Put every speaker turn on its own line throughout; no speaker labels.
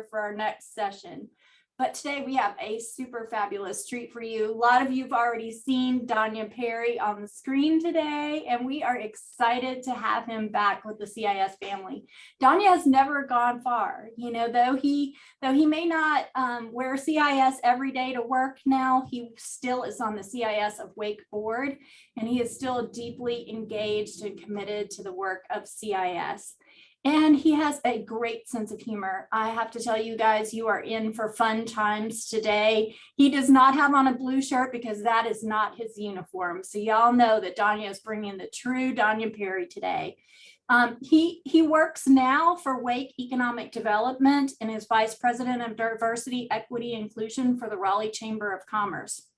for our next session. But today we have a super fabulous treat for you. A lot of you have already seen Danya Perry on the screen today, and we are excited to have him back with the CIS family. Danya has never gone far, though he may not wear CIS every day to work now, he still is on the CIS of Wake board, and he is still deeply engaged and committed to the work of CIS. And he has a great sense of humor. I have to tell you guys, you are in for fun times today. He does not have on a blue shirt because that is not his uniform. So y'all know that Danya is bringing the true Danya Perry today. He works now for Wake Economic Development and is Vice President of Diversity, Equity, Inclusion for the Raleigh Chamber of Commerce.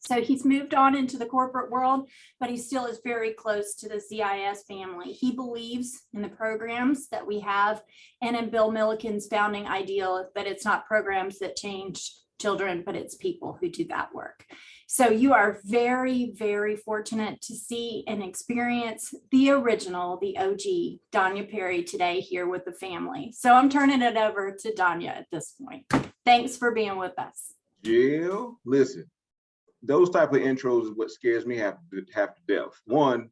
So he's moved on into the corporate world, but he still is very close to the CIS family. He believes in the programs that we have and in Bill Milliken's founding ideal that it's not programs that change children, but it's people who do that work. So you are very, very fortunate to see and experience the original, the OG Danya Perry today here with the family. So I'm turning it over to Danya at this point. Thanks for being with us.
Jill, listen. Those type of intros is what scares me half to death. One,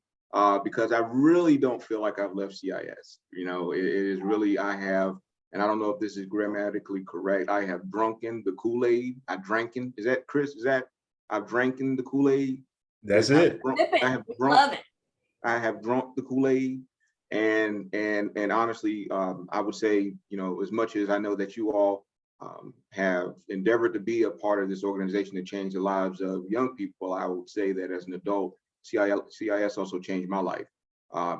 because I really don't feel like I've left CIS. It is really, I have, and I don't know if this is grammatically correct, I have drunken the Kool-Aid. Is that Chris? I've dranken the Kool-Aid?
That's it.
Love it.
I have drunk the Kool-Aid. And honestly, I would say, as much as I know that you all have endeavored to be a part of this organization to change the lives of young people, I would say that as an adult, CIS also changed my life.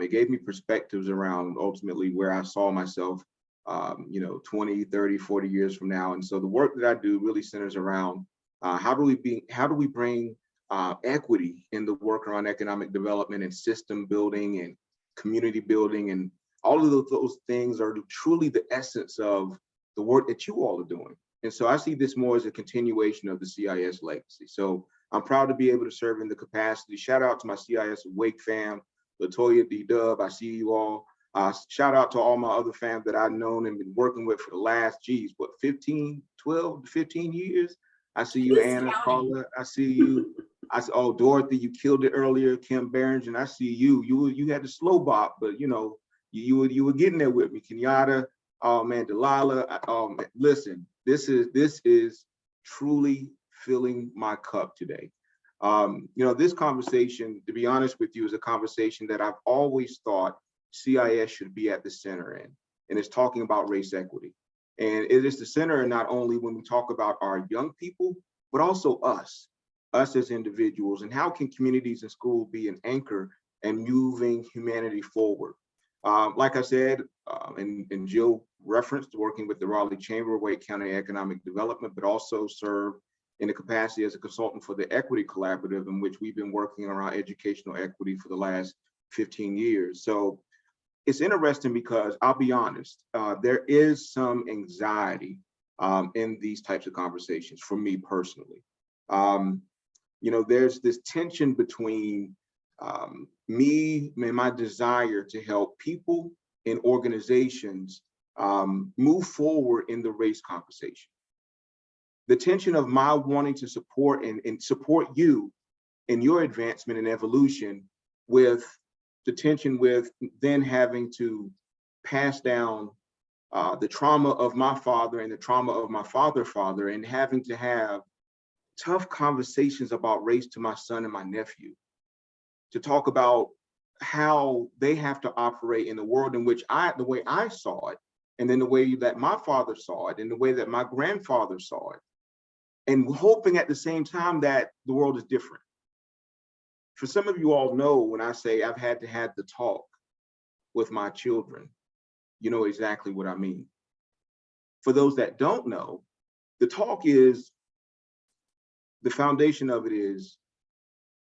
It gave me perspectives around ultimately where I saw myself, 20, 30, 40 years from now. And so the work that I do really centers around how do we bring equity in the work around economic development and system building and community building, and all of those things are truly the essence of the work that you all are doing. And so I see this more as a continuation of the CIS legacy. So I'm proud to be able to serve in the capacity. Shout out to my CIS Wake fam, Latoya, D-Dub, I see you all. Shout out to all my other fam that I've known and been working with for the last, 12 to 15 years. I see you, Anna, Carla, I see you. Dorothy, you killed it earlier, Kim Berenger, and I see you. You had the slow bop, but you were getting there with me, Kenyatta. Oh man, Delilah. Listen, this is truly filling my cup today. This conversation, to be honest with you, is a conversation that I've always thought CIS should be at the center in, and it's talking about race equity. And it is the center not only when we talk about our young people, but also us as individuals, and how can communities and schools be an anchor and moving humanity forward. Like I said, and Jill referenced working with the Raleigh Chamber of Wake County Economic Development, but also serve in the capacity as a consultant for the Equity Collaborative, in which we've been working around educational equity for the last 15 years. So it's interesting because I'll be honest, there is some anxiety in these types of conversations for me personally. There's this tension between me and my desire to help people and organizations move forward in the race conversation. The tension of my wanting to support and support you in your advancement and evolution, with the tension with then having to pass down the trauma of my father and the trauma of my father, and having to have tough conversations about race to my son and my nephew, to talk about how they have to operate in the world in which the way I saw it, and then the way that my father saw it, and the way that my grandfather saw it, and hoping at the same time that the world is different. For some of you all know, when I say I've had to have the talk with my children, you know exactly what I mean. For those that don't know, the talk is, the foundation of it is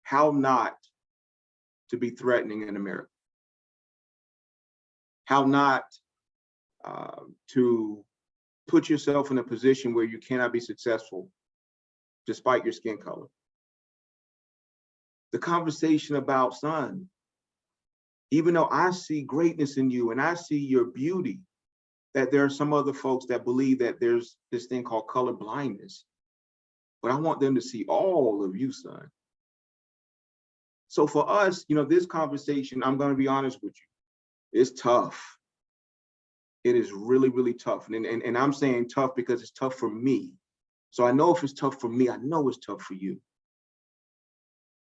how not to be threatening in America. How not to put yourself in a position where you cannot be successful despite your skin color. The conversation about, son, even though I see greatness in you and I see your beauty, that there are some other folks that believe that there's this thing called color blindness, but I want them to see all of you, son. So for us, this conversation, I'm going to be honest with you, it's tough. It is really, really tough. And I'm saying tough because it's tough for me. So I know if it's tough for me, I know it's tough for you.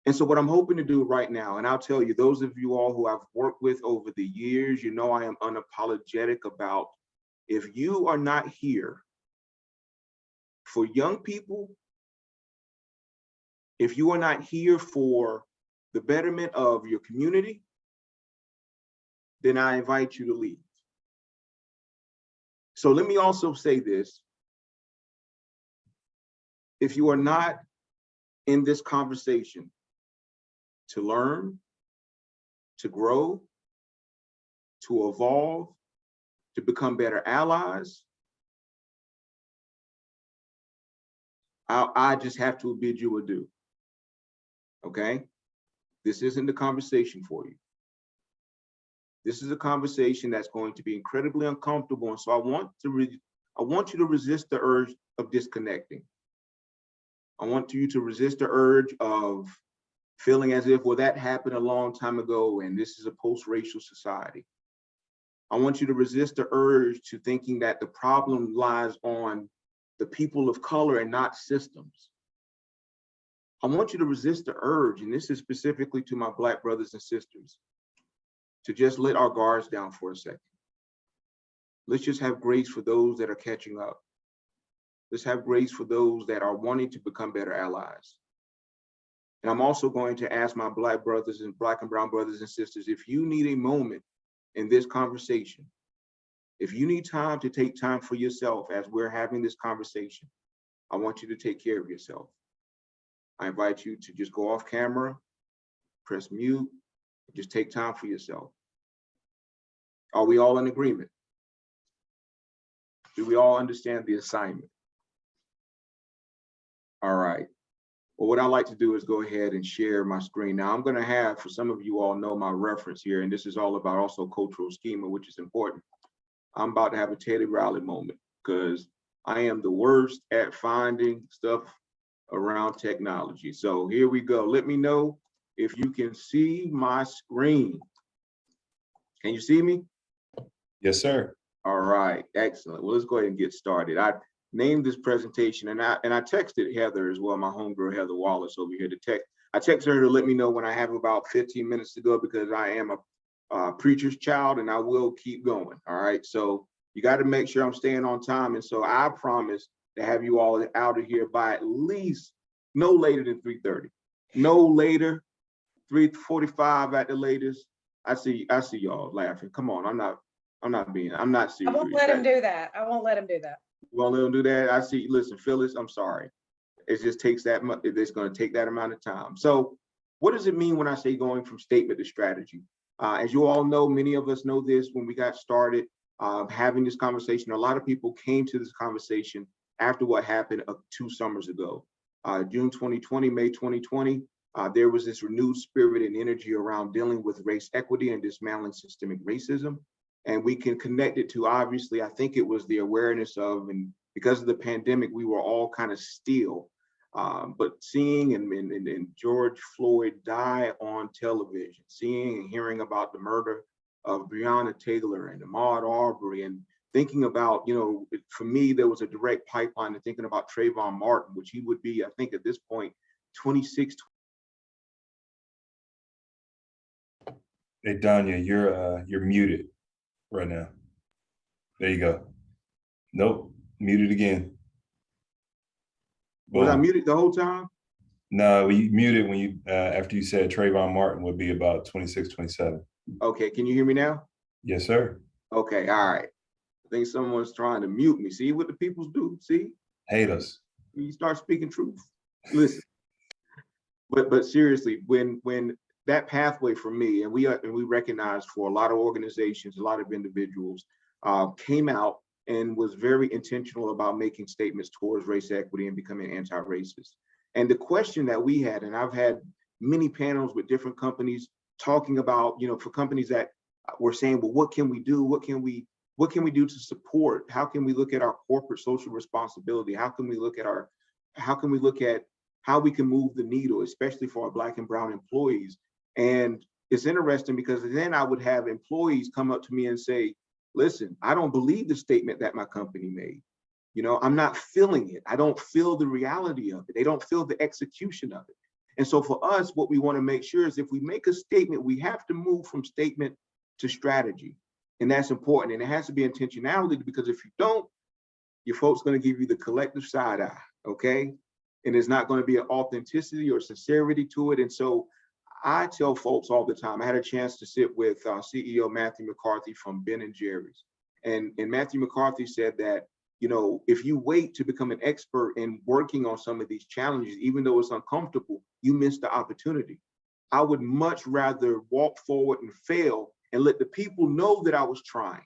And so what I'm hoping to do right now, and I'll tell you, those of you all who I've worked with over the years, I am unapologetic about, if you are not here for young people, if you are not here for the betterment of your community, then I invite you to leave. So let me also say this. If you are not in this conversation to learn, to grow, to evolve, to become better allies, I just have to bid you adieu. Okay? This isn't the conversation for you. This is a conversation that's going to be incredibly uncomfortable. And so I want you to resist the urge of disconnecting. I want you to resist the urge of feeling as if, well, that happened a long time ago and this is a post-racial society. I want you to resist the urge to thinking that the problem lies on the people of color and not systems. I want you to resist the urge, and this is specifically to my Black brothers and sisters, to just let our guards down for a second. Let's just have grace for those that are catching up. Let's have grace for those that are wanting to become better allies. And I'm also going to ask my Black brothers and Black and brown brothers and sisters, if you need a moment in this conversation, if you need time to take time for yourself as we're having this conversation, I want you to take care of yourself. I invite you to just go off camera, press mute, just take time for yourself. Are we all in agreement? Do we all understand the assignment? All right. Well, what I'd like to do is go ahead and share my screen. Now I'm going to have, for some of you all know my reference here, and this is all about also cultural schema, which is important. I'm about to have a Teddy Riley moment because I am the worst at finding stuff around technology. So here we go. Let me know if you can see my screen. Can you see me?
Yes, sir.
All right, excellent. Well, let's go ahead and get started. I named this presentation, and I texted Heather as well, my homegirl Heather Wallace over here to text. I texted her to let me know when I have about 15 minutes to go because I am a preacher's child and I will keep going. All right, so you got to make sure I'm staying on time. And so I promise to have you all out of here by at least no later than 3:30. No later, 3:45 at the latest. I see y'all laughing. Come on, I'm not serious.
I won't let him do that. I won't let him do that.
You won't let him do that? I see, listen, Phyllis, I'm sorry. It just takes that much, it's going to take that amount of time. So what does it mean when I say going from statement to strategy? As you all know, many of us know this when we got started having this conversation. A lot of people came to this conversation after what happened 2 summers ago. June 2020, May 2020, there was this renewed spirit and energy around dealing with race equity and dismantling systemic racism. And we can connect it to, obviously, I think it was the awareness of, and because of the pandemic, we were all kind of still. But seeing and George Floyd die on television, seeing and hearing about the murder of Breonna Taylor and Ahmaud Arbery, and thinking about, for me, there was a direct pipeline to thinking about Trayvon Martin, which he would be, I think at this point, 26.
Hey, Danya, you're muted right now. There you go. Nope, muted again.
Was I
Boom.
muted the whole time?
No, you muted when you after you said Trayvon Martin would be about 26, 27.
Okay, can you hear me now?
Yes, sir.
Okay, all right. I think someone's trying to mute me. See what the peoples do? See?
Hate us.
You start speaking truth. Listen. But seriously, when that pathway for me, and we recognize for a lot of organizations, a lot of individuals came out and was very intentional about making statements towards race equity and becoming anti-racist. And the question that we had, and I've had many panels with different companies talking about, for companies that were saying, well, what can we do? What can we What can we do to support? How can we look at our corporate social responsibility? How can we look at how we can move the needle, especially for our Black and Brown employees? And it's interesting because then I would have employees come up to me and say, listen, I don't believe the statement that my company made. You know, I'm not feeling it. I don't feel the reality of it. They don't feel the execution of it. And so for us, what we want to make sure is if we make a statement, we have to move from statement to strategy. And that's important. And it has to be intentionality, because if you don't, your folks going to give you the collective side eye, okay? And there's not going to be an authenticity or sincerity to it. And so I tell folks all the time, I had a chance to sit with CEO Matthew McCarthy from Ben & Jerry's. And Matthew McCarthy said that, you know, if you wait to become an expert in working on some of these challenges, even though it's uncomfortable, you miss the opportunity. I would much rather walk forward and fail and let the people know that I was trying.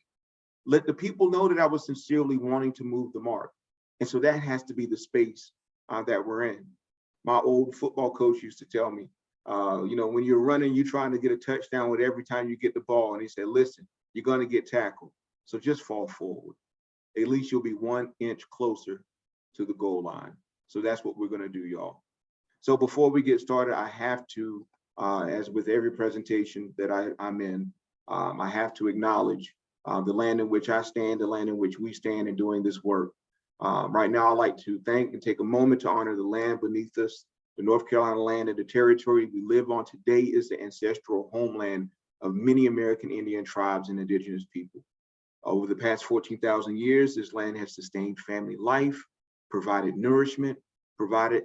Let the people know that I was sincerely wanting to move the mark. And so that has to be the space that we're in. My old football coach used to tell me, you know, when you're running, you're trying to get a touchdown with every time you get the ball. And he said, listen, you're going to get tackled. So just fall forward. At least you'll be 1 inch closer to the goal line. So that's what we're going to do, y'all. So before we get started, I have to, as with every presentation that I'm in, I have to acknowledge the land in which I stand, the land in which we stand in doing this work. Right now, I'd like to thank and take a moment to honor the land beneath us. The North Carolina land and the territory we live on today is the ancestral homeland of many American Indian tribes and indigenous people. Over the past 14,000 years, this land has sustained family life, provided nourishment, provided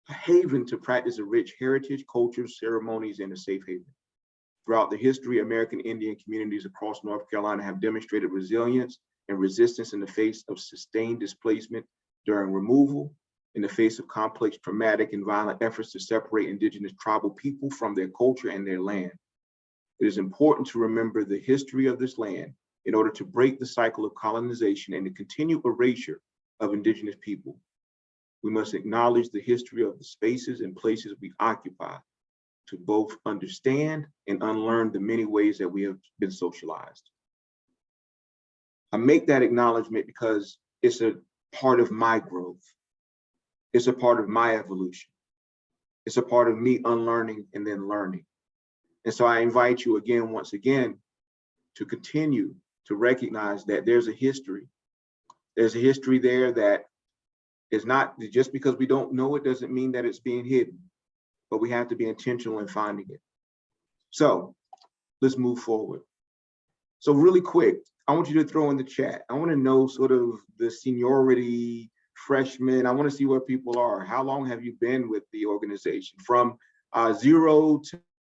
a haven to practice a rich heritage, cultures, ceremonies, and a safe haven. Throughout the history, American Indian communities across North Carolina have demonstrated resilience and resistance in the face of sustained displacement during removal, in the face of complex, traumatic, and violent efforts to separate indigenous tribal people from their culture and their land. It is important to remember the history of this land in order to break the cycle of colonization and the continued erasure of indigenous people. We must acknowledge the history of the spaces and places we occupy to both understand and unlearn the many ways that we have been socialized. I make that acknowledgement because it's a part of my growth. It's a part of my evolution. It's a part of me unlearning and then learning. And so I invite you again, once again, to continue to recognize that there's a history. There's a history there that is not, just because we don't know it doesn't mean that it's being hidden, but we have to be intentional in finding it. So let's move forward. So really quick, I want you to throw in the chat. I want to know sort of the seniority, freshmen. I want to see where people are. How long have you been with the organization? From 0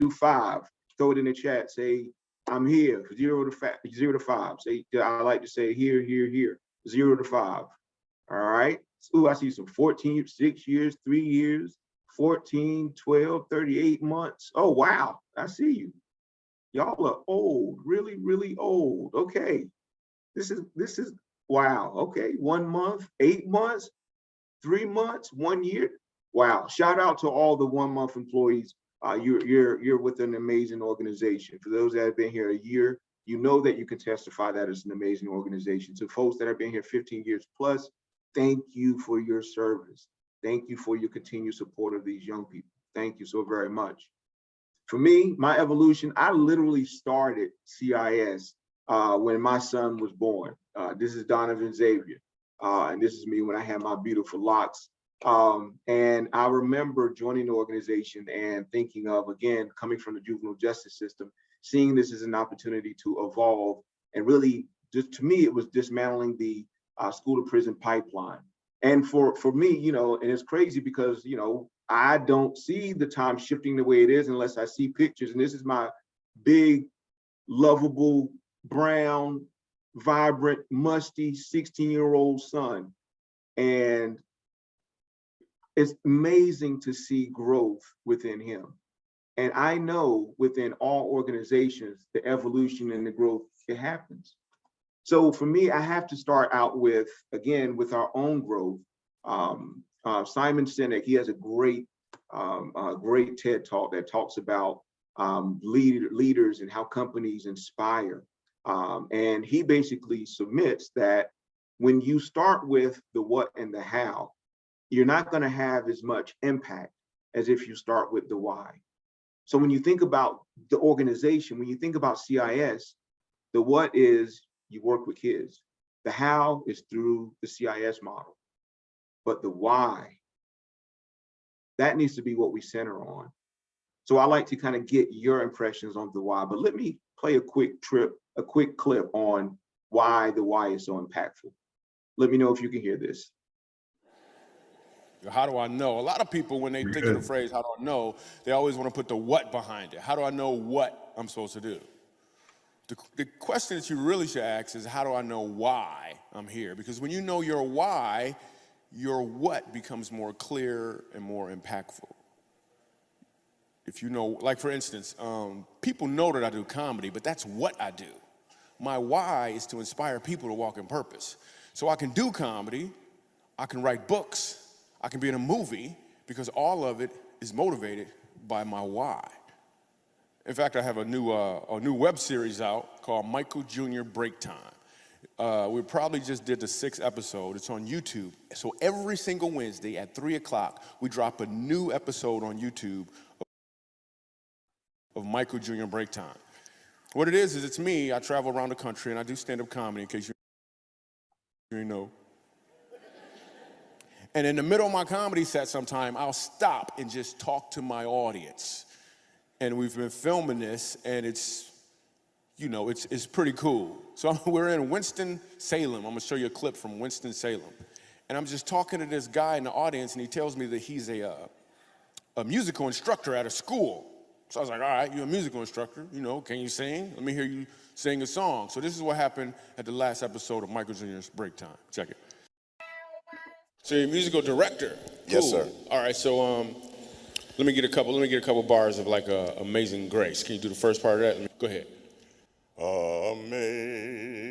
to 5, throw it in the chat. Say, I'm here, 0 to 5. Say, I like to say here, here, here, 0 to 5. All right. Ooh, I see some 14, 6 years, 3 years, 14, 12, 38 months. Oh, wow. I see you. Y'all are old, really, really old. Okay. This is, wow. Okay. 1 month, 8 months, 3 months, 1 year. Wow. Shout out to all the 1 month employees. You're with an amazing organization. For those that have been here a year, you know that you can testify that it's an amazing organization. To folks that have been here 15 years plus, thank you for your service. Thank you for your continued support of these young people. Thank you so very much. For me, my evolution, I literally started CIS when my son was born. This is Donovan Xavier, and this is me when I had my beautiful locks. And I remember joining the organization and thinking of, again, coming from the juvenile justice system, seeing this as an opportunity to evolve. And really, just to me, it was dismantling the school to prison pipeline. And for me, you know, and it's crazy because, you know, I don't see the time shifting the way it is unless I see pictures. And this is my big, lovable, brown, vibrant, musty 16-year-old son. And it's amazing to see growth within him. And I know within all organizations, the evolution and the growth, it happens. So for me, I have to start out with, again, with our own growth. Simon Sinek, he has a great TED talk that talks about leaders and how companies inspire. And he basically submits that when you start with the what and the how, you're not going to have as much impact as if you start with the why. So when you think about the organization, when you think about CIS, the what is you work with kids. The how is through the CIS model. But the why, that needs to be what we center on. So I like to kind of get your impressions on the why, but let me play a quick clip on why the why is so impactful. Let me know if you can hear this.
How do I know? A lot of people, when they think of the phrase, how do I know, they always want to put the what behind it. How do I know what I'm supposed to do? The question that you really should ask is, how do I know why I'm here? Because when you know your why, your what becomes more clear and more impactful. If you know, like for instance, people know that I do comedy, but that's what I do. My why is to inspire people to walk in purpose. So I can do comedy, I can write books, I can be in a movie, because all of it is motivated by my why. In fact, I have a new web series out called Michael Jr. Break Time. We probably just did the 6th episode. It's on YouTube. So every single Wednesday at 3 o'clock, we drop a new episode on YouTube of Michael Jr. Break Time. What it is it's me. I travel around the country and I do stand-up comedy, in case you know. And in the middle of my comedy set sometime, I'll stop and just talk to my audience. And we've been filming this, and it's pretty cool. So we're in Winston-Salem. I'm gonna show you a clip from Winston-Salem. And I'm just talking to this guy in the audience, and he tells me that he's a musical instructor at a school. So I was like, all right, you're a musical instructor, can you sing? Let me hear you sing a song. So this is what happened at the last episode of Michael Jr.'s Break Time. Check it. So you're a musical director? Cool.
Yes, sir.
All right, so let me get a couple bars of like Amazing Grace. Can you do the first part of that? Go ahead.
Amazing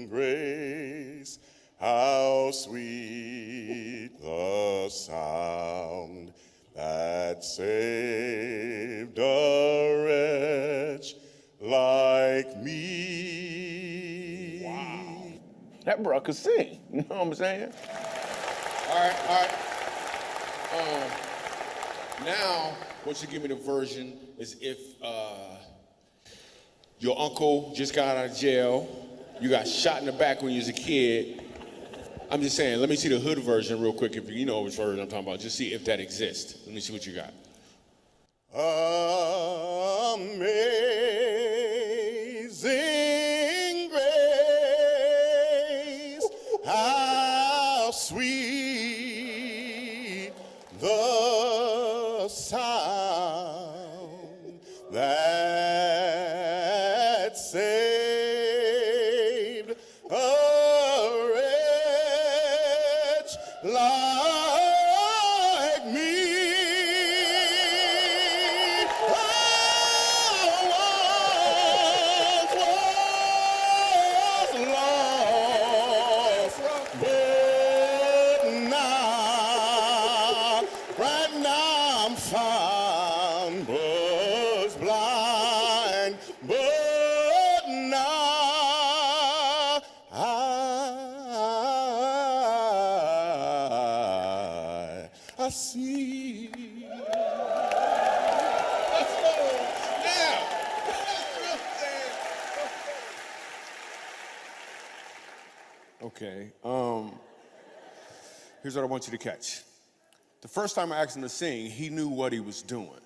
grace, how sweet the sound that saved a wretch like me.
Wow. That bro could sing, you know what I'm saying? All right. Now, what you give me the version is if your uncle just got out of jail, you got shot in the back when you was a kid. I'm just saying, let me see the hood version real quick, if you know which version I'm talking about. Just see if that exists. Let me see what you got.
Amazing grace, how sweet the sound that saved a wretch like me. I once was lost, but now, right now I'm found, was blind, but now I see.
Okay, here's what I want you to catch. The first time I asked him to sing, he knew what he was doing.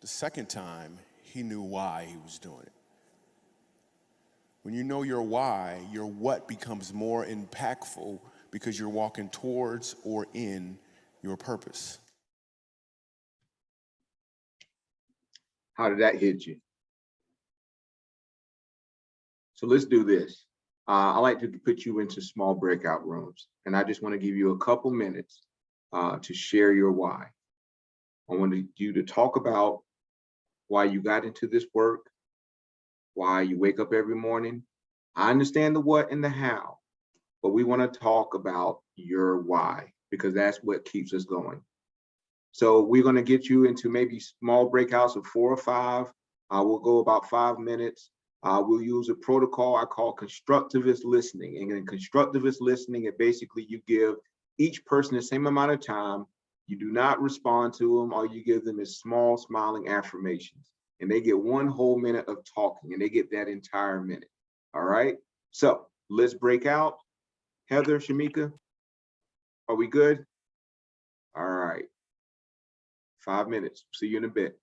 The second time, he knew why he was doing it. When you know your why, your what becomes more impactful because you're walking towards or in your purpose.
How did that hit you? So let's do this. I like to put you into small breakout rooms, and I just want to give you a couple minutes to share your why. I want you to talk about why you got into this work, why you wake up every morning. I understand the what and the how, but we want to talk about your why, because that's what keeps us going. So we're going to get you into maybe small breakouts of 4 or 5. We'll go about 5 minutes. We'll use a protocol I call constructivist listening. And in constructivist listening, it basically you give each person the same amount of time. You do not respond to them, or you give them a small smiling affirmations. And they get 1 whole minute of talking, and they get that entire minute. All right. So let's break out. Heather, Shamika, are we good? All right. 5 minutes. See you in a bit.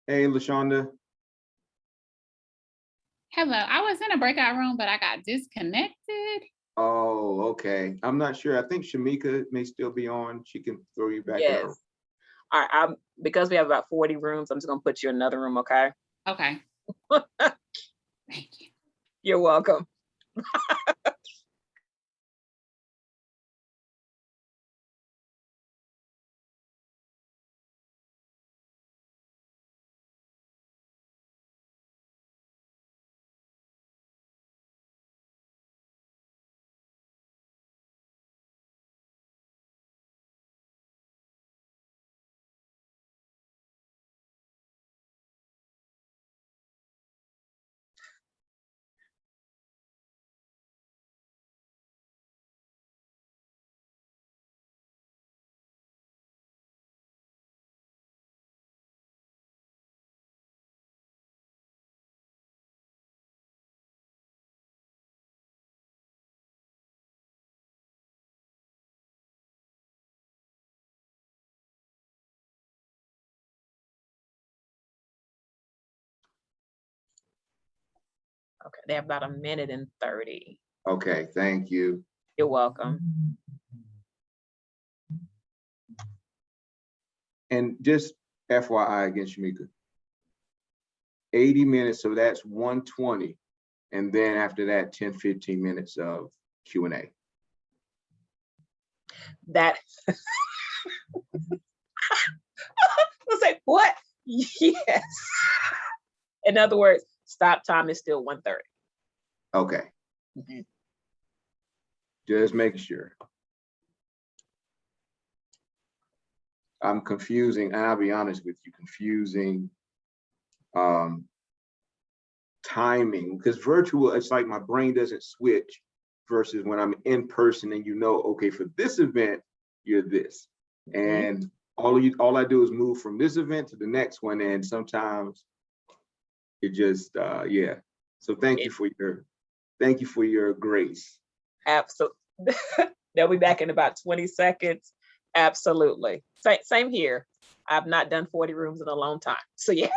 Hey, LaShonda.
Hello, I was in a breakout room, but I got disconnected.
Oh, okay. I'm not sure. I think Shamika may still be on. She can throw you back in.
Yes. All right, because we have about 40 rooms, I'm just gonna put you in another room, okay?
Okay. Thank you.
You're welcome. Okay, they have about 1:30.
Okay, thank you.
You're welcome.
And just FYI again, Shamika, 80 minutes, so that's 120. And then after that, 10, 15 minutes of Q&A.
That was like, what? Yes. In other words, stop time is still 1:30.
Okay.
Mhm.
Just making sure. I'm confusing, and I'll be honest with you, confusing timing, because virtual, it's like my brain doesn't switch versus when I'm in person and okay, for this event, you're this. And all I do is move from this event to the next one. And sometimes it just, yeah. So thank you for your grace.
Absolutely. They'll be back in about 20 seconds. Absolutely. Same here. I've not done 40 rooms in a long time. So yes.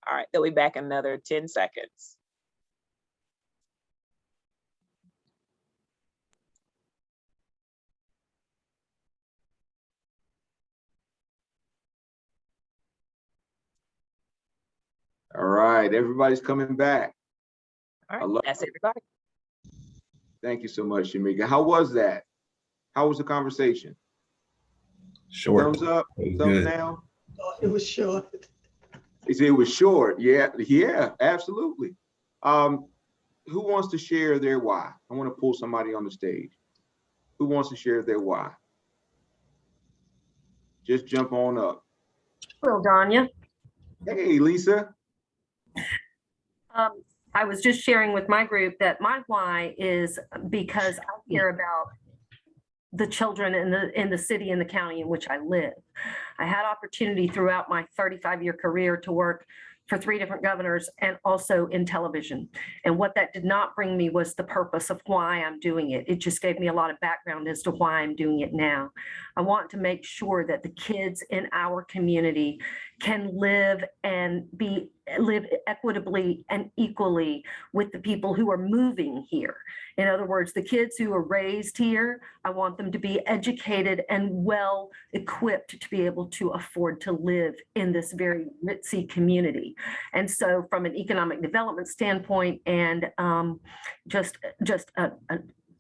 All right, they'll be back in another 10 seconds.
All right, everybody's coming back.
All right, that's everybody.
Thank you so much, Shamika. How was that? How was the conversation?
Short.
Thumbs up,
It was
thumbs
good.
down.
It was short.
They said it was short. Yeah, absolutely. Who wants to share their why? I want to pull somebody on the stage. Who wants to share their why? Just jump on up.
Well, Danya,
Hey, Lisa.
I was just sharing with my group that my why is because I care about the children in the city and the county in which I live. I had opportunity throughout my 35-year career to work for 3 different governors and also in television. And what that did not bring me was the purpose of why I'm doing it. It just gave me a lot of background as to why I'm doing it now. I want to make sure that the kids in our community can live equitably and equally with the people who are moving here. In other words, the kids who are raised here, I want them to be educated and well equipped to be able to afford to live in this very ritzy community. And so from an economic development standpoint and just a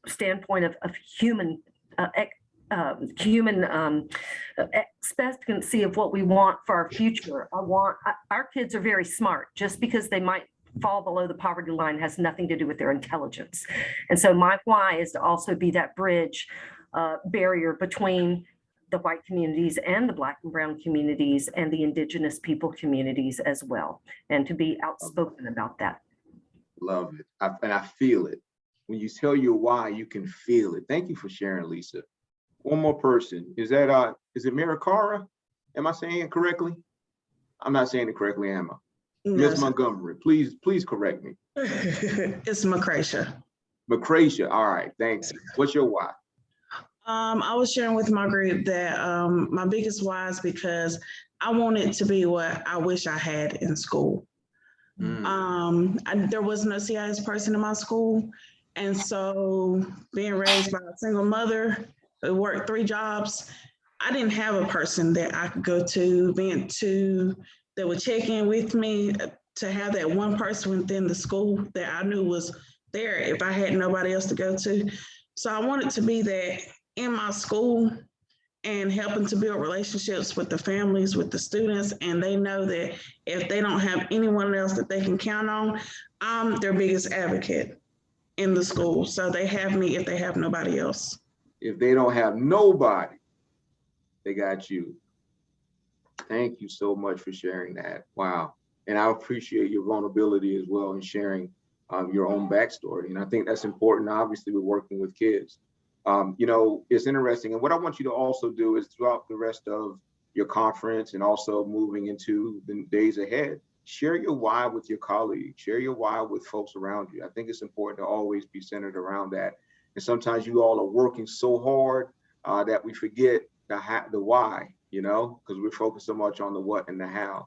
standpoint of human expectancy of what we want for our future. Our kids are very smart. Just because they might fall below the poverty line has nothing to do with their intelligence. And so my why is to also be that bridge barrier between the white communities and the Black and brown communities and the indigenous people communities as well, and to be outspoken about that.
Love it. And I feel it. When you tell your why, you can feel it. Thank you for sharing, Lisa. One more person. Is it Miracara? Am I saying it correctly? I'm not saying it correctly, am I? Miss Montgomery, please correct me.
It's Macratia.
Macratia, all right, thanks. What's your why?
I was sharing with my group that my biggest why is because I want it to be what I wish I had in school. There was no CIS person in my school. And so being raised by a single mother who worked 3 jobs, I didn't have a person that I could go to, that would check in with me, to have that one person within the school that I knew was there if I had nobody else to go to. So I wanted to be that in my school and helping to build relationships with the families, with the students, and they know that if they don't have anyone else that they can count on, I'm their biggest advocate in the school. So they have me if they have nobody else.
If they don't have nobody, they got you. Thank you so much for sharing that. Wow. And I appreciate your vulnerability as well in sharing your own backstory. And I think that's important. Obviously, we're working with kids. It's interesting. And what I want you to also do is throughout the rest of your conference and also moving into the days ahead, share your why with your colleagues, share your why with folks around you. I think it's important to always be centered around that. And sometimes you all are working so hard that we forget the why, because we're focused so much on the what and the how.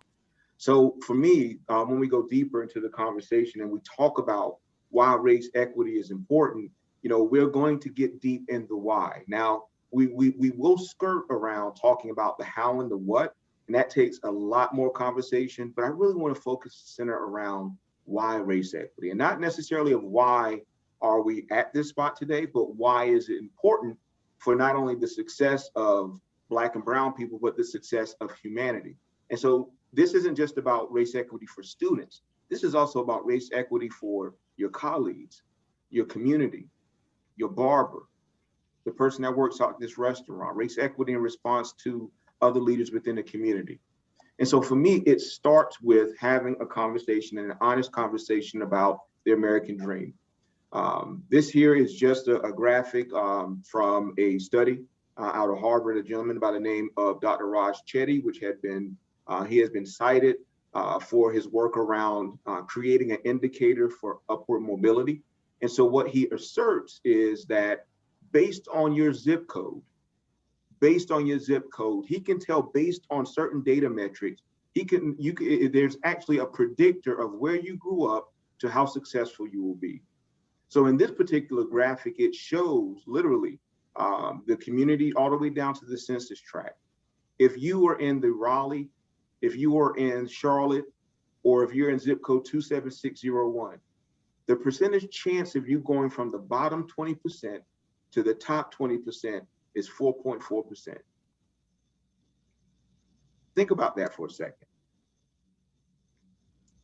So for me, when we go deeper into the conversation and we talk about why race equity is important, we're going to get deep in the why. Now, we will skirt around talking about the how and the what, and that takes a lot more conversation, but I really want to center around why race equity, and not necessarily of why are we at this spot today, but why is it important for not only the success of Black and brown people, but the success of humanity. And so this isn't just about race equity for students. This is also about race equity for your colleagues, your community, your barber, the person that works out this restaurant, race equity in response to other leaders within the community. And so for me, it starts with having a conversation, and an honest conversation about the American dream. This here is just a graphic from a study out of Harvard, a gentleman by the name of Dr. Raj Chetty, which had been, he has been cited for his work around creating an indicator for upward mobility. And so what he asserts is that based on your zip code, he can tell based on certain data metrics, there's actually a predictor of where you grew up to how successful you will be. So in this particular graphic, it shows literally the community all the way down to the census tract. If you are in the Raleigh, if you are in Charlotte, or if you're in zip code 27601, the percentage chance of you going from the bottom 20% to the top 20% is 4.4%. Think about that for a second.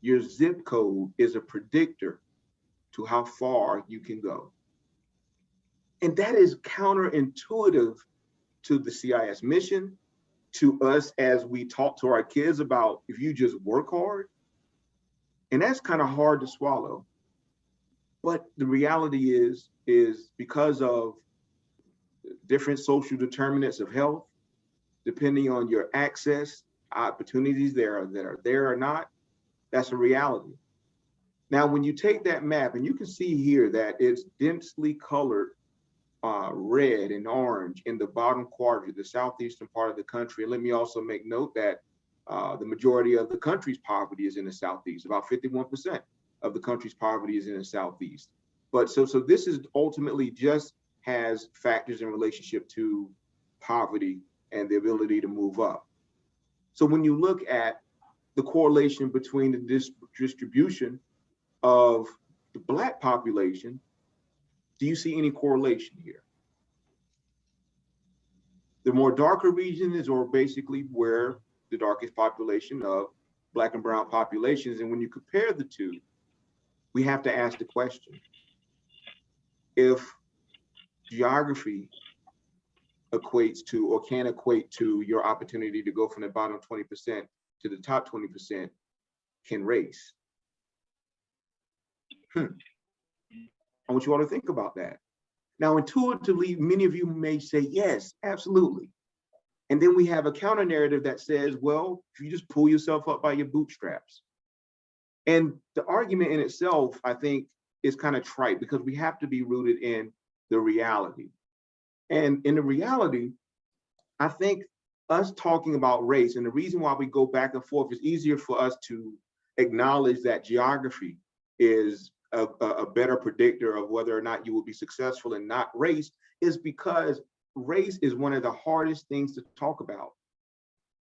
Your zip code is a predictor to how far you can go. And that is counterintuitive to the CIS mission, to us as we talk to our kids about if you just work hard. And that's kind of hard to swallow. But the reality is because of different social determinants of health, depending on your access, opportunities that are there or not, that's a reality. Now, when you take that map, and you can see here that it's densely colored red and orange in the bottom quadrant, the southeastern part of the country. And let me also make note that the majority of the country's poverty is in the southeast. About 51% of the country's poverty is in the southeast. But so this is ultimately just has factors in relationship to poverty and the ability to move up. So when you look at the correlation between the distribution of the Black population, do you see any correlation here? The more darker region is, or basically where the darkest population of Black and brown populations. And when you compare the two, we have to ask the question, if geography equates to or can equate to your opportunity to go from the bottom 20% to the top 20%, can race? I want you all to think about that. Now, intuitively, many of you may say, yes, absolutely. And then we have a counter narrative that says, well, if you just pull yourself up by your bootstraps. And the argument in itself, I think, is kind of trite because we have to be rooted in the reality. And in the reality, I think us talking about race, and the reason why we go back and forth is easier for us to acknowledge that geography is a better predictor of whether or not you will be successful and not race, is because race is one of the hardest things to talk about.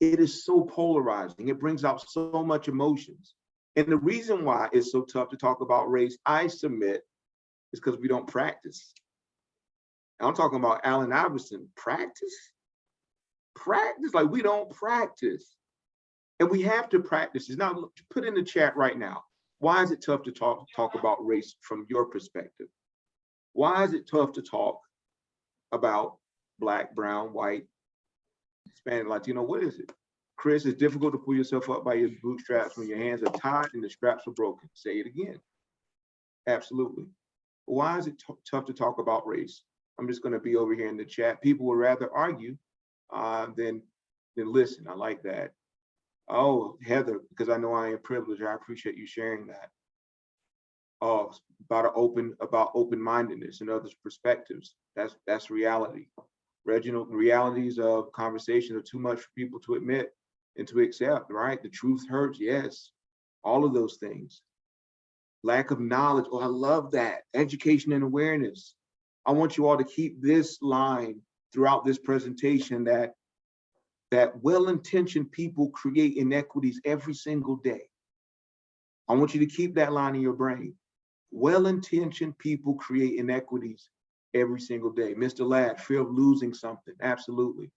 It is so polarizing. It brings out so much emotions. And the reason why it's so tough to talk about race, I submit, is because we don't practice. I'm talking about Allen Iverson. Practice? Practice? Like, we don't practice. And we have to practice this. Now, put in the chat right now. Why is it tough to talk about race from your perspective? Why is it tough to talk about Black, brown, white, Hispanic, Latino? What is it? Chris, it's difficult to pull yourself up by your bootstraps when your hands are tied and the straps are broken. Say it again. Absolutely. Why is it tough to talk about race? I'm just going to be over here in the chat. People would rather argue than listen. I like that. Oh, Heather, because I know I am privileged. I appreciate you sharing that. Oh, about open-mindedness and others' perspectives. That's reality. Reginald, realities of conversation are too much for people to admit and to accept, right? The truth hurts, yes. All of those things. Lack of knowledge. Oh, I love that. Education and awareness. I want you all to keep this line throughout this presentation, that well-intentioned people create inequities every single day. I want you to keep that line in your brain. Well-intentioned people create inequities every single day. Mr. Ladd, fear of losing something. Absolutely.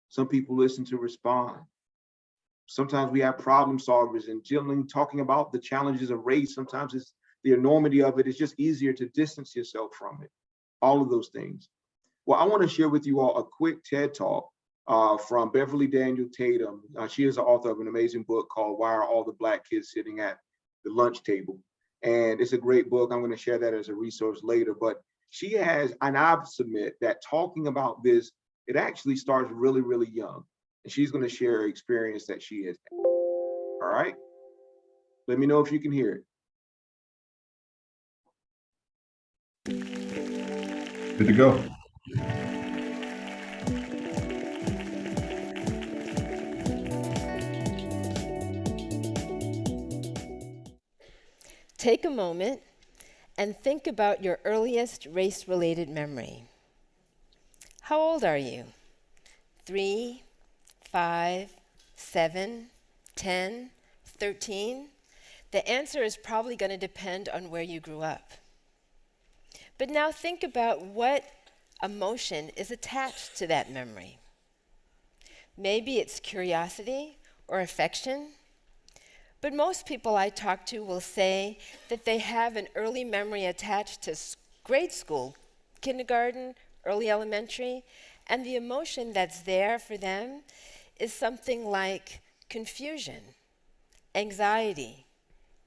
Some people listen to respond. Sometimes we have problem solvers and talking about the challenges of race. Sometimes it's the enormity of it. It's just easier to distance yourself from it. All of those things. Well, I want to share with you all a quick TED Talk from Beverly Daniel Tatum. She is the author of an amazing book called Why Are All the Black Kids Sitting at the Lunch Table? And it's a great book. I'm going to share that as a resource later. But she has, and I submit that talking about this, it actually starts really, really young. And she's going to share an experience that she has had. All right. Let me know if you can hear it.
Good to go.
Take a moment and think about your earliest race-related memory. How old are you? 3, 5, 7, 10, 13? The answer is probably going to depend on where you grew up. But now think about what emotion is attached to that memory. Maybe it's curiosity or affection. But most people I talk to will say that they have an early memory attached to grade school, kindergarten, early elementary, and the emotion that's there for them is something like confusion, anxiety,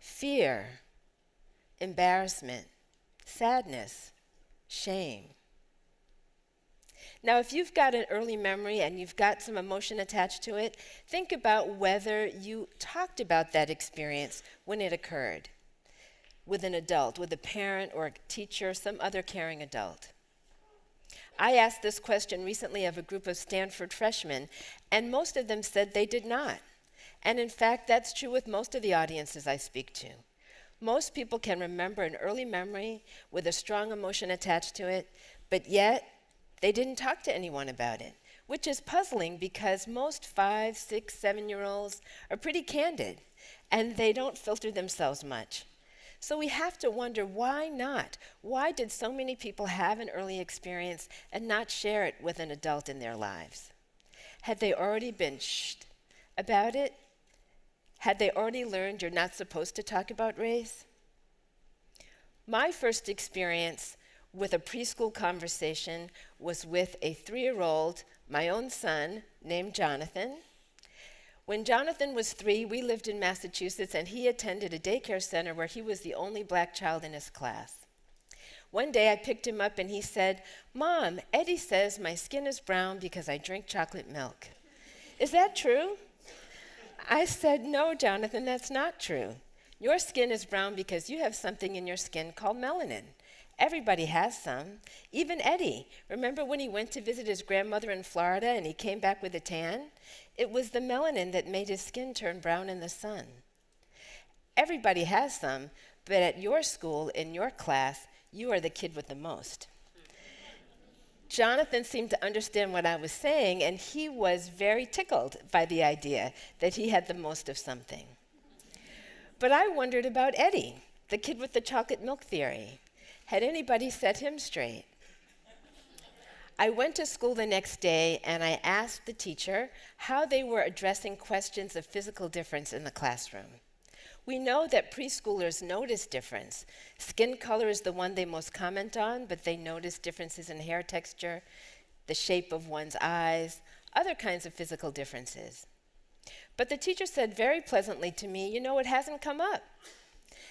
fear, embarrassment, sadness, shame. Now, if you've got an early memory and you've got some emotion attached to it, think about whether you talked about that experience when it occurred with an adult, with a parent or a teacher, some other caring adult. I asked this question recently of a group of Stanford freshmen, and most of them said they did not. And in fact, that's true with most of the audiences I speak to. Most people can remember an early memory with a strong emotion attached to it, but yet they didn't talk to anyone about it, which is puzzling because most 5, 6, 7-year-olds are pretty candid, and they don't filter themselves much. So we have to wonder, why not? Why did so many people have an early experience and not share it with an adult in their lives? Had they already been shhed about it? Had they already learned you're not supposed to talk about race? My first experience with a preschool conversation was with a 3-year-old, my own son, named Jonathan. When Jonathan was 3, we lived in Massachusetts, and he attended a daycare center where he was the only black child in his class. One day I picked him up and he said, "Mom, Eddie says my skin is brown because I drink chocolate milk. Is that true?" I said, "No, Jonathan, that's not true. Your skin is brown because you have something in your skin called melanin. Everybody has some. Even Eddie. Remember when he went to visit his grandmother in Florida and he came back with a tan? It was the melanin that made his skin turn brown in the sun. Everybody has some, but at your school, in your class, you are the kid with the most." Jonathan seemed to understand what I was saying, and he was very tickled by the idea that he had the most of something. But I wondered about Eddie, the kid with the chocolate milk theory. Had anybody set him straight? I went to school the next day and I asked the teacher how they were addressing questions of physical difference in the classroom. We know that preschoolers notice difference. Skin color is the one they most comment on, but they notice differences in hair texture, the shape of one's eyes, other kinds of physical differences. But the teacher said very pleasantly to me, "You know, it hasn't come up."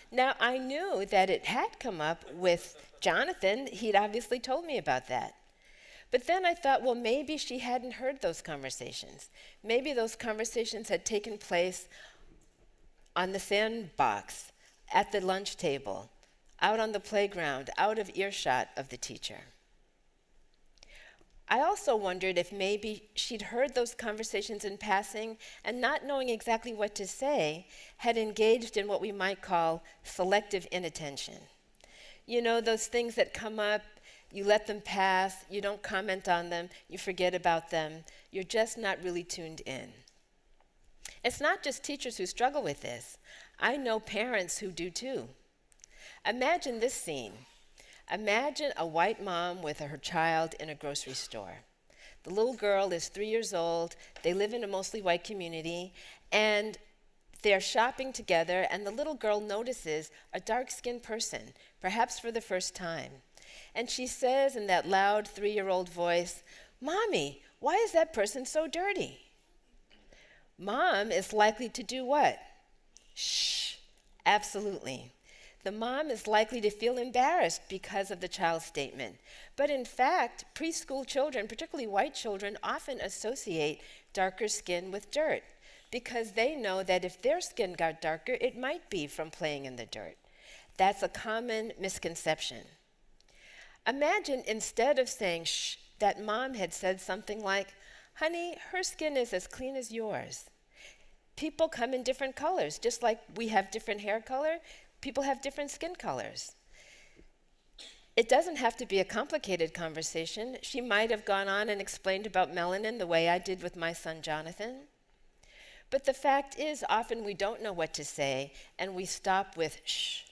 Now, I knew that it had come up with Jonathan. He'd obviously told me about that. But then I thought, well, maybe she hadn't heard those conversations. Maybe those conversations had taken place on the sandbox, at the lunch table, out on the playground, out of earshot of the teacher. I also wondered if maybe she'd heard those conversations in passing and, not knowing exactly what to say, had engaged in what we might call selective inattention. You know, those things that come up, you let them pass, you don't comment on them, you forget about them, you're just not really tuned in. It's not just teachers who struggle with this. I know parents who do too. Imagine this scene. Imagine a white mom with her child in a grocery store. The little girl is 3 years old. They live in a mostly white community, and they're shopping together, and the little girl notices a dark-skinned person, perhaps for the first time. And she says in that loud 3-year-old voice, "Mommy, why is that person so dirty?" Mom is likely to do what? Shh, absolutely. The mom is likely to feel embarrassed because of the child's statement. But in fact, preschool children, particularly white children, often associate darker skin with dirt because they know that if their skin got darker, it might be from playing in the dirt. That's a common misconception. Imagine instead of saying shh, that mom had said something like, "Honey, her skin is as clean as yours." People come in different colors, just like we have different hair color, people have different skin colors. It doesn't have to be a complicated conversation. She might have gone on and explained about melanin the way I did with my son Jonathan. But the fact is, often we don't know what to say, and we stop with shh.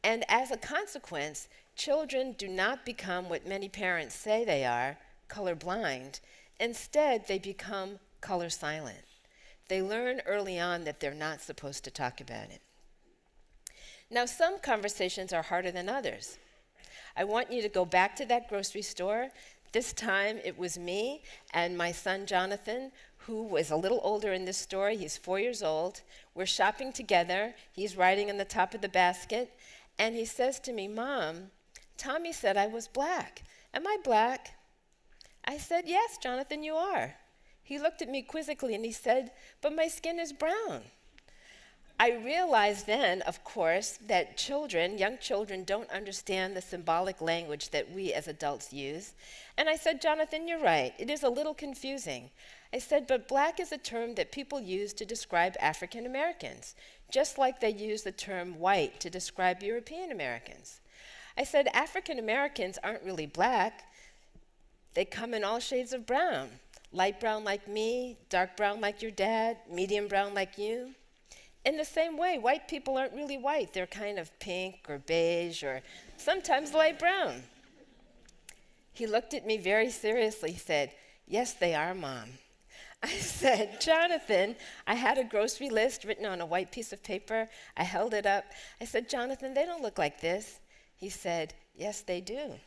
And as a consequence, children do not become what many parents say they are, colorblind. Instead, they become color silent. They learn early on that they're not supposed to talk about it. Now, some conversations are harder than others. I want you to go back to that grocery store. This time it was me and my son Jonathan, who was a little older in this story. He's 4 years old. We're shopping together. He's riding on the top of the basket. And he says to me, "Mom, Tommy said I was black. Am I black?" I said, "Yes, Jonathan, you are." He looked at me quizzically and he said, "But my skin is brown." I realized then, of course, that young children don't understand the symbolic language that we as adults use. And I said, "Jonathan, you're right. It is a little confusing." I said, "But black is a term that people use to describe African Americans, just like they use the term white to describe European Americans." I said, "African Americans aren't really black. They come in all shades of brown. Light brown like me, dark brown like your dad, medium brown like you. In the same way, white people aren't really white. They're kind of pink or beige or sometimes light brown." He looked at me very seriously. He said, "Yes, they are, Mom." I said, "Jonathan," I had a grocery list written on a white piece of paper. I held it up. I said, "Jonathan, they don't look like this." He said, "Yes, they do."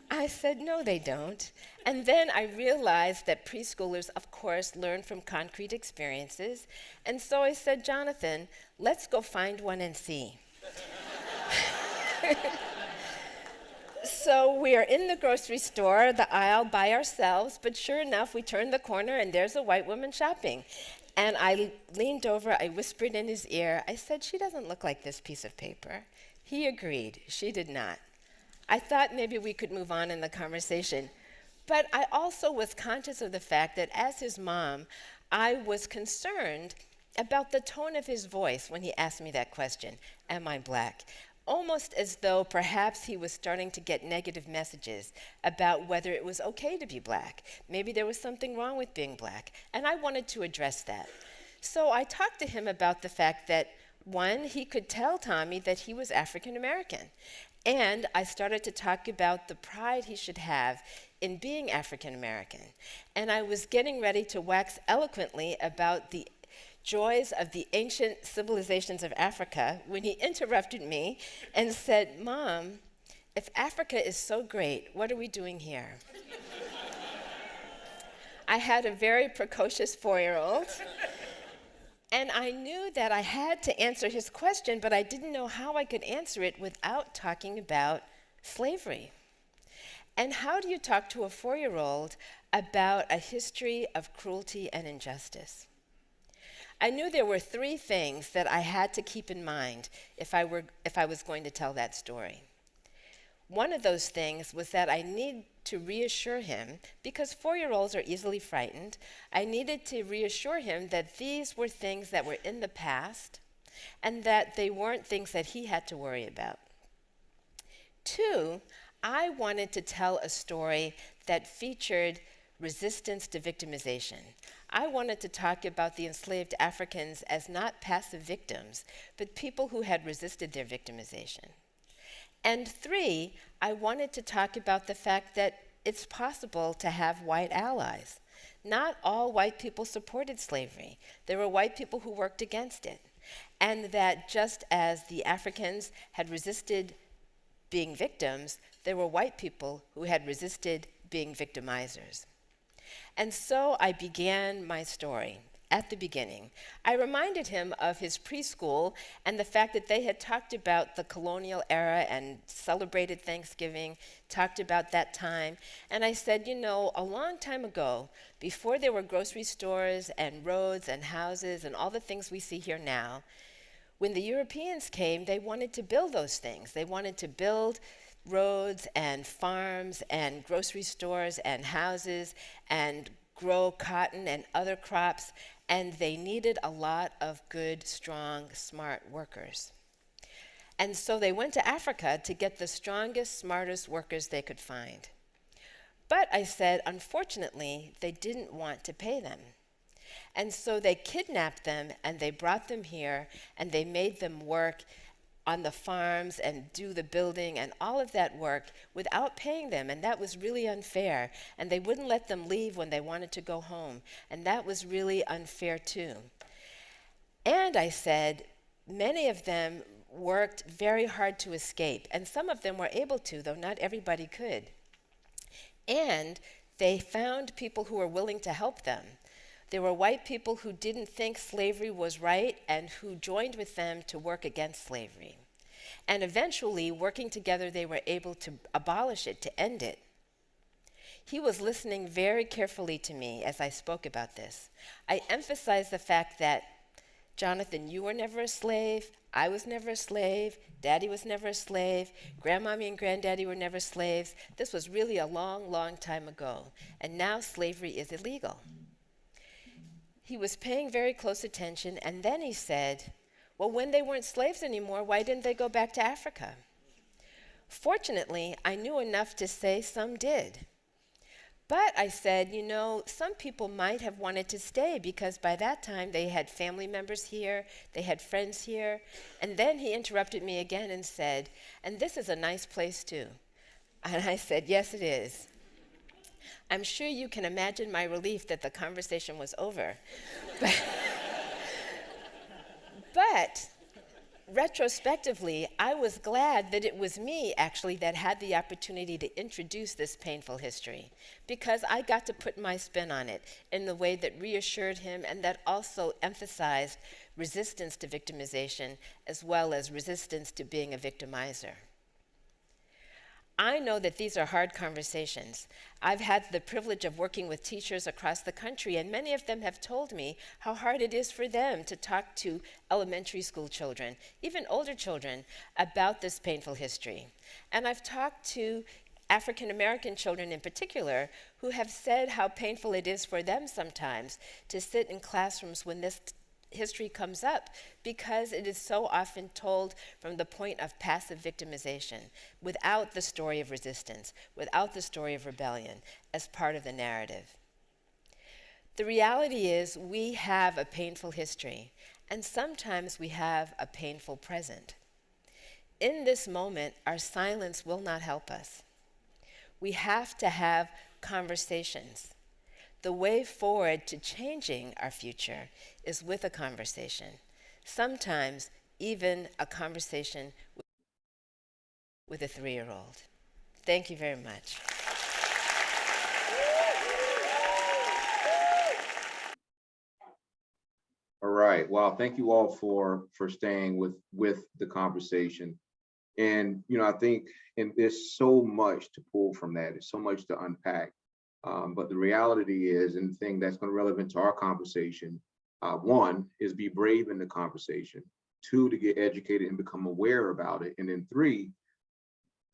I said, "No, they don't." And then I realized that preschoolers, of course, learn from concrete experiences. And so I said, "Jonathan, let's go find one and see." So we are in the grocery store, the aisle by ourselves, but sure enough, we turn the corner and there's a white woman shopping. And I leaned over, I whispered in his ear, I said, "She doesn't look like this piece of paper." He agreed, she did not. I thought maybe we could move on in the conversation. But I also was conscious of the fact that as his mom, I was concerned about the tone of his voice when he asked me that question, "Am I black?" Almost as though perhaps he was starting to get negative messages about whether it was okay to be black. Maybe there was something wrong with being black, and I wanted to address that. So I talked to him about the fact that, one, he could tell Tommy that he was African American. And I started to talk about the pride he should have in being African American. And I was getting ready to wax eloquently about the joys of the ancient civilizations of Africa when he interrupted me and said, "Mom, if Africa is so great, what are we doing here?" I had a very precocious 4-year-old. And I knew that I had to answer his question, but I didn't know how I could answer it without talking about slavery. And how do you talk to a 4-year-old about a history of cruelty and injustice? I knew there were 3 things that I had to keep in mind if I was going to tell that story. One of those things was that I need to reassure him, because 4-year-olds are easily frightened, I needed to reassure him that these were things that were in the past and that they weren't things that he had to worry about. 2, I wanted to tell a story that featured resistance to victimization. I wanted to talk about the enslaved Africans as not passive victims, but people who had resisted their victimization. And 3, I wanted to talk about the fact that it's possible to have white allies. Not all white people supported slavery. There were white people who worked against it. And that just as the Africans had resisted being victims, there were white people who had resisted being victimizers. And so I began my story at the beginning. I reminded him of his preschool and the fact that they had talked about the colonial era and celebrated Thanksgiving, talked about that time. And I said, you know, a long time ago, before there were grocery stores and roads and houses and all the things we see here now, when the Europeans came, they wanted to build those things. They wanted to build roads and farms and grocery stores and houses and grow cotton and other crops, and they needed a lot of good, strong, smart workers. And so they went to Africa to get the strongest, smartest workers they could find. But I said, unfortunately, they didn't want to pay them. And so they kidnapped them and they brought them here and they made them work on the farms and do the building and all of that work without paying them. And that was really unfair. And they wouldn't let them leave when they wanted to go home. And that was really unfair too. And I said, many of them worked very hard to escape. And some of them were able to, though not everybody could. And they found people who were willing to help them. There were white people who didn't think slavery was right and who joined with them to work against slavery. And eventually, working together, they were able to abolish it, to end it. He was listening very carefully to me as I spoke about this. I emphasized the fact that, Jonathan, you were never a slave, I was never a slave, Daddy was never a slave, Grandmommy and Granddaddy were never slaves. This was really a long, long time ago. And now slavery is illegal. He was paying very close attention, and then he said, well, when they weren't slaves anymore, why didn't they go back to Africa? Fortunately, I knew enough to say some did. But I said, you know, some people might have wanted to stay because by that time they had family members here, they had friends here. And then he interrupted me again and said, and this is a nice place too. And I said, yes, it is. I'm sure you can imagine my relief that the conversation was over. But retrospectively, I was glad that it was me, actually, that had the opportunity to introduce this painful history, because I got to put my spin on it in the way that reassured him and that also emphasized resistance to victimization as well as resistance to being a victimizer. I know that these are hard conversations. I've had the privilege of working with teachers across the country, and many of them have told me how hard it is for them to talk to elementary school children, even older children, about this painful history. And I've talked to African American children in particular who have said how painful it is for them sometimes to sit in classrooms when this history comes up, because it is so often told from the point of passive victimization, without the story of resistance, without the story of rebellion as part of the narrative. The reality is we have a painful history, and sometimes we have a painful present. In this moment, our silence will not help us. We have to have conversations. The way forward to changing our future is with a conversation, sometimes even a conversation with a 3-year-old. Thank you very much.
All right. Well, thank you all for staying with the conversation. And, you know, I think, and there's so much to pull from that. There's so much to unpack. But the reality is, and the thing that's going to be relevant to our conversation, one is be brave in the conversation. 2, to get educated and become aware about it. And then 3,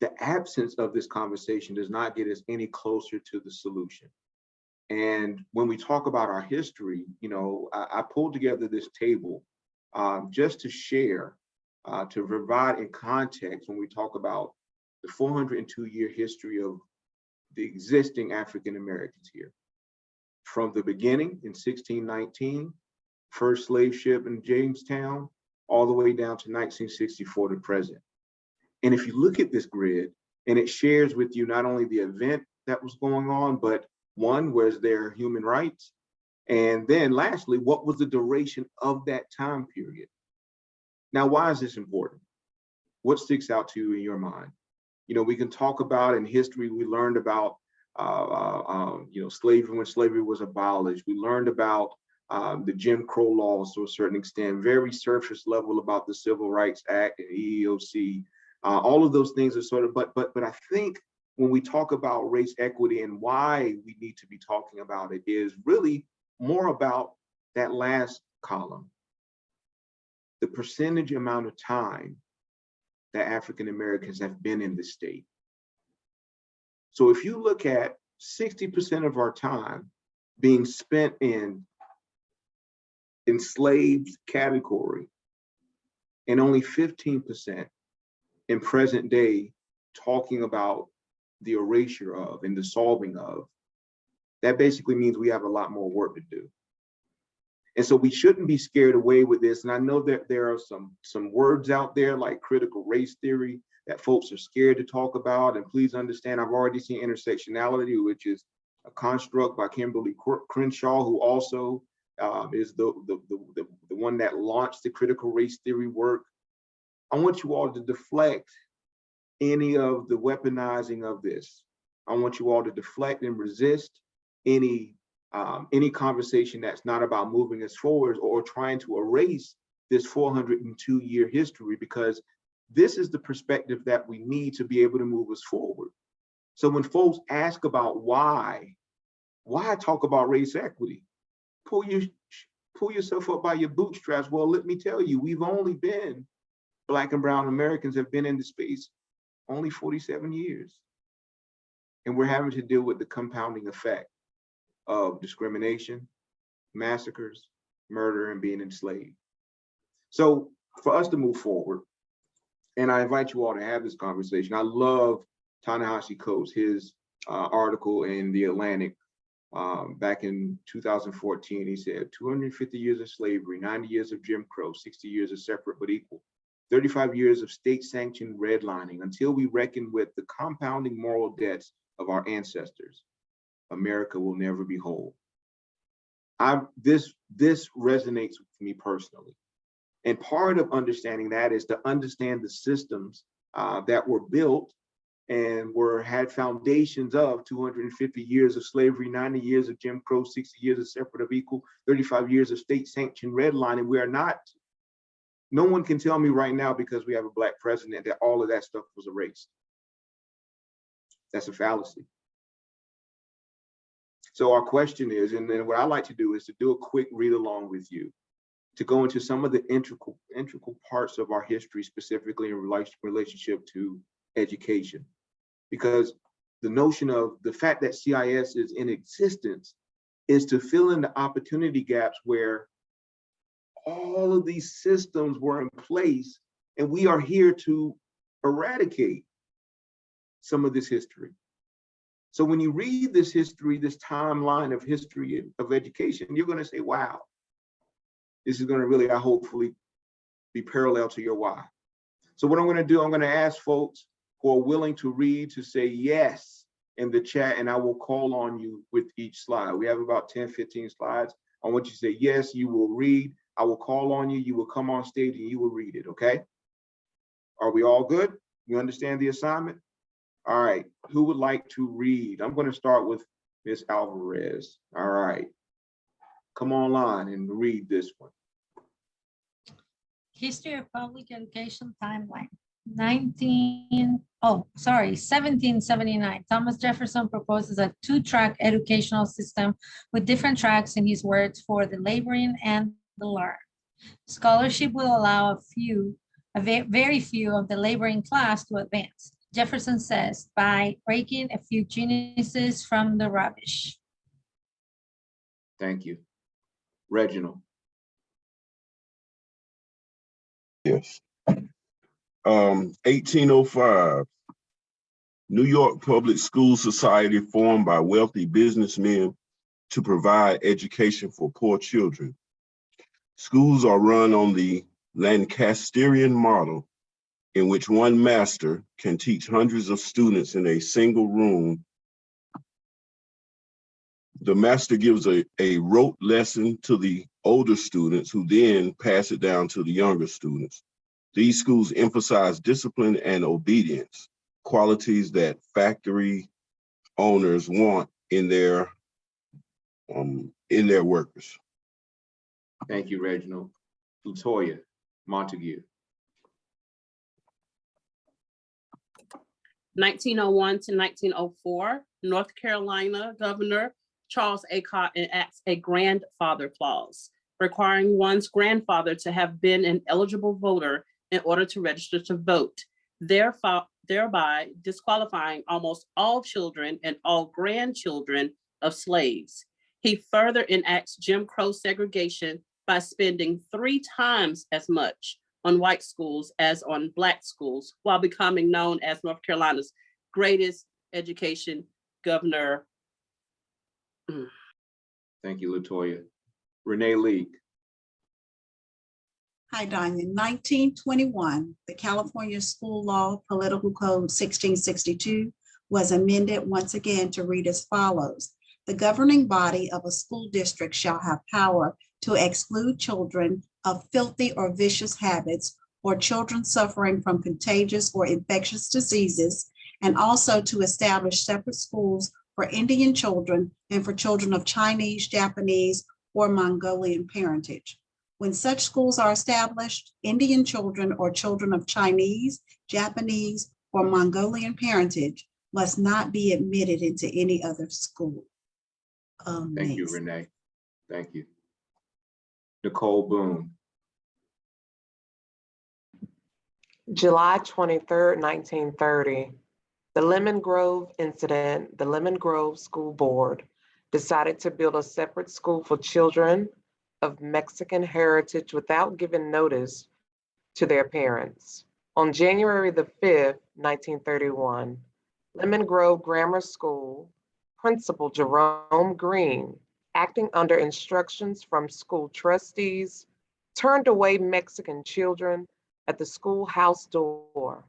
the absence of this conversation does not get us any closer to the solution. And when we talk about our history, you know, I pulled together this table just to share, to provide in context when we talk about the 402-year history of the existing African Americans here. From the beginning in 1619, first slave ship in Jamestown, all the way down to 1964 to present. And if you look at this grid, and it shares with you not only the event that was going on, but one, was there human rights? And then lastly, what was the duration of that time period? Now, why is this important? What sticks out to you in your mind? We can talk about in history, we learned about, slavery when slavery was abolished. We learned about the Jim Crow laws to a certain extent, very surface level about the Civil Rights Act and EEOC. All of those things are sort of, but I think when we talk about race equity and why we need to be talking about it is really more about that last column, the percentage amount of time that African Americans have been in the state. So if you look at 60% of our time being spent in enslaved category and only 15% in present day talking about the erasure of and the solving of, that basically means we have a lot more work to do. And so we shouldn't be scared away with this. And I know that there are some words out there like critical race theory that folks are scared to talk about. And please understand, I've already seen intersectionality, which is a construct by Kimberly Crenshaw, who also is the one that launched the critical race theory work. I want you all to deflect any of the weaponizing of this. I want you all to deflect and resist any conversation that's not about moving us forward or trying to erase this 402-year history, because this is the perspective that we need to be able to move us forward. So when folks ask about why talk about race equity, pull yourself up by your bootstraps. Well, let me tell you, we've only been, Black and brown Americans have been in the space only 47 years. And we're having to deal with the compounding effect of discrimination, massacres, murder, and being enslaved. So for us to move forward, and I invite you all to have this conversation. I love Ta-Nehisi Coates, his article in The Atlantic back in 2014. He said, 250 years of slavery, 90 years of Jim Crow, 60 years of separate but equal, 35 years of state-sanctioned redlining until we reckon with the compounding moral debts of our ancestors. America will never be whole. This resonates with me personally. And part of understanding that is to understand the systems that were built and had foundations of 250 years of slavery, 90 years of Jim Crow, 60 years of separate of equal, 35 years of state-sanctioned redlining. We are not, no one can tell me right now because we have a Black president that all of that stuff was erased. That's a fallacy. So our question is, and then what I like to do is to do a quick read along with you, to go into some of the integral parts of our history, specifically in relationship to education. Because the notion of the fact that CIS is in existence is to fill in the opportunity gaps where all of these systems were in place, and we are here to eradicate some of this history. So when you read this history, this timeline of history of education, you're going to say, wow, this is going to really, hopefully, be parallel to your why. So what I'm going to do, I'm going to ask folks who are willing to read to say yes in the chat, and I will call on you with each slide. We have about 10, 15 slides. I want you to say yes, you will read. I will call on you. You will come on stage and you will read it, okay? Are we all good? You understand the assignment? All right, who would like to read? I'm going to start with Ms. Alvarez. All right, come online and read this one.
History of Public Education Timeline. 1779. Thomas Jefferson proposes a two-track educational system with different tracks, in his words, for the laboring and the learned. Scholarship will allow very few of the laboring class to advance. Jefferson says, by breaking a few geniuses from the rubbish.
Thank you. Reginald.
Yes. 1805, New York Public School Society formed by wealthy businessmen to provide education for poor children. Schools are run on the Lancasterian model, in which one master can teach hundreds of students in a single room. The master gives a rote lesson to the older students, who then pass it down to the younger students. These schools emphasize discipline and obedience. qualities that factory owners want in their workers.
Thank you, Reginald. Latoya Montague.
1901 to 1904, North Carolina Governor Charles Aycock enacts a grandfather clause, requiring one's grandfather to have been an eligible voter in order to register to vote, thereby disqualifying almost all children and all grandchildren of slaves. He further enacts Jim Crow segregation by spending 3 times as much on white schools as on Black schools, while becoming known as North Carolina's greatest education governor.
Thank you, Latoya. Renee Leak.
Hi, Danya. 1921, the California School Law Political Code 1662 was amended once again to read as follows. The governing body of a school district shall have power to exclude children of filthy or vicious habits or children suffering from contagious or infectious diseases, and also to establish separate schools for Indian children and for children of Chinese, Japanese, or Mongolian parentage. When such schools are established, Indian children or children of Chinese, Japanese, or Mongolian parentage must not be admitted into any other school.
Thank you, Renee. Thank you. Nicole Boone.
July 23rd, 1930, the Lemon Grove incident, the Lemon Grove School Board decided to build a separate school for children of Mexican heritage without giving notice to their parents. On January the 5th, 1931, Lemon Grove Grammar School Principal Jerome Green, acting under instructions from school trustees, turned away Mexican children at the schoolhouse door,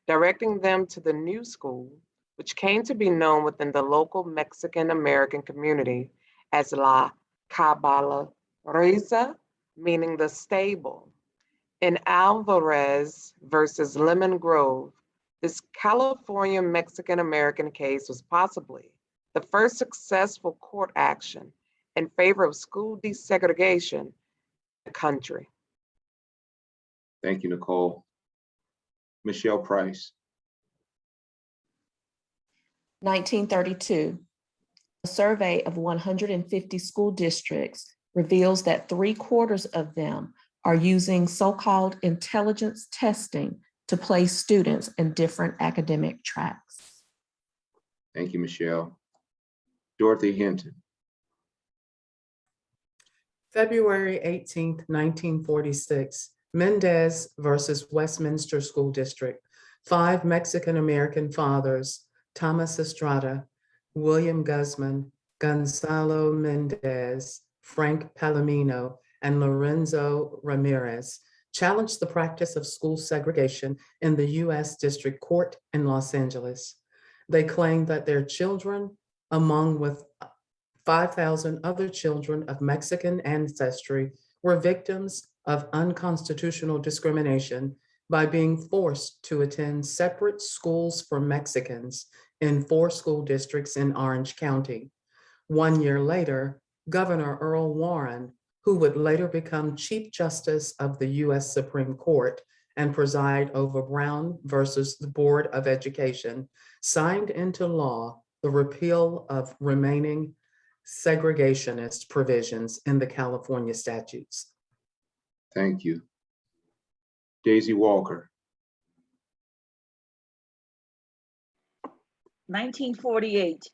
directing them to the new school, which came to be known within the local Mexican American community as La Caballerizza, meaning the stable. In Alvarez versus Lemon Grove, this California Mexican American case was possibly the first successful court action in favor of school desegregation in the country.
Thank you, Nicole. Michelle Price.
1932, a survey of 150 school districts reveals that 3/4 of them are using so-called intelligence testing to place students in different academic tracks.
Thank you, Michelle. Dorothy Hinton.
February 18th, 1946, Mendez versus Westminster School District. 5 Mexican-American fathers, Thomas Estrada, William Guzman, Gonzalo Mendez, Frank Palomino, and Lorenzo Ramirez, challenged the practice of school segregation in the U.S. District Court in Los Angeles. They claimed that their children, among with 5,000 other children of Mexican ancestry, were victims of unconstitutional discrimination by being forced to attend separate schools for Mexicans in 4 school districts in Orange County. 1 year later, Governor Earl Warren, who would later become Chief Justice of the U.S. Supreme Court and preside over Brown versus the Board of Education, signed into law the repeal of remaining segregationist provisions in the California statutes.
Thank you. Daisy Walker.
1948,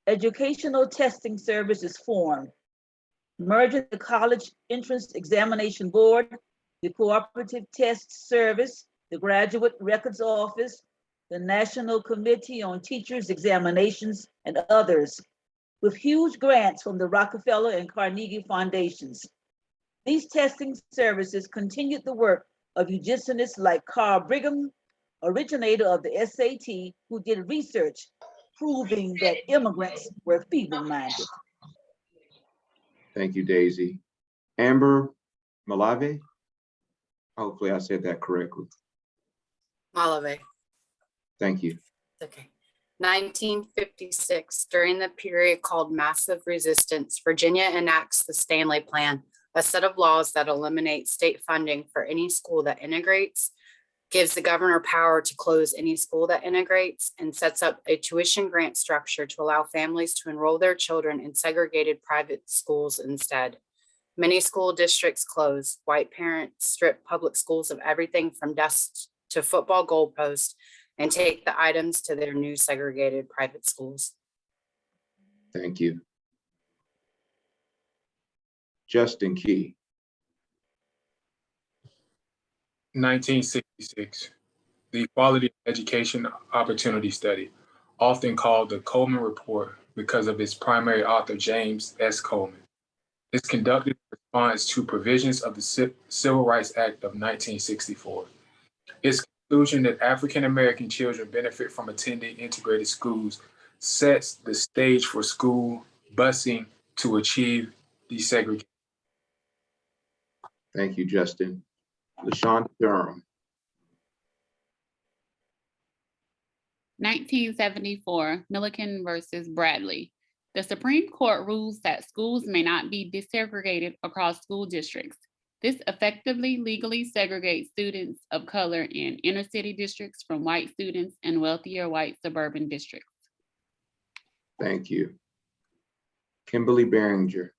Educational Testing Service is formed, merging the College Entrance Examination Board, the Cooperative Test Service, the Graduate Records Office, the National Committee on Teachers' Examinations, and others, with huge grants from the Rockefeller and Carnegie Foundations. These testing services continued the work of eugenicists like Carl Brigham, originator of the SAT, who did research proving that immigrants were feeble-minded.
Thank you, Daisy. Amber Malave. Hopefully I said that correctly.
Malave.
Thank you.
Okay. 1956, during the period called Massive Resistance, Virginia enacts the Stanley Plan, a set of laws that eliminate state funding for any school that integrates, gives the governor power to close any school that integrates, and sets up a tuition grant structure to allow families to enroll their children in segregated private schools instead. Many school districts close. White parents strip public schools of everything from desks to football goalposts and take the items to their new segregated private schools.
Thank you. Justin Key.
1966, the Equality Education Opportunity Study, often called the Coleman Report because of its primary author, James S. Coleman, is conducted in response to provisions of the Civil Rights Act of 1964. Its conclusion that African American children benefit from attending integrated schools sets the stage for school busing to achieve desegregation.
Thank you, Justin. LaShawn Durham.
1974, Milliken versus Bradley. The Supreme Court rules that schools may not be desegregated across school districts. This effectively legally segregates students of color in inner city districts from white students in wealthier white suburban districts.
Thank you. Kimberly Behringer.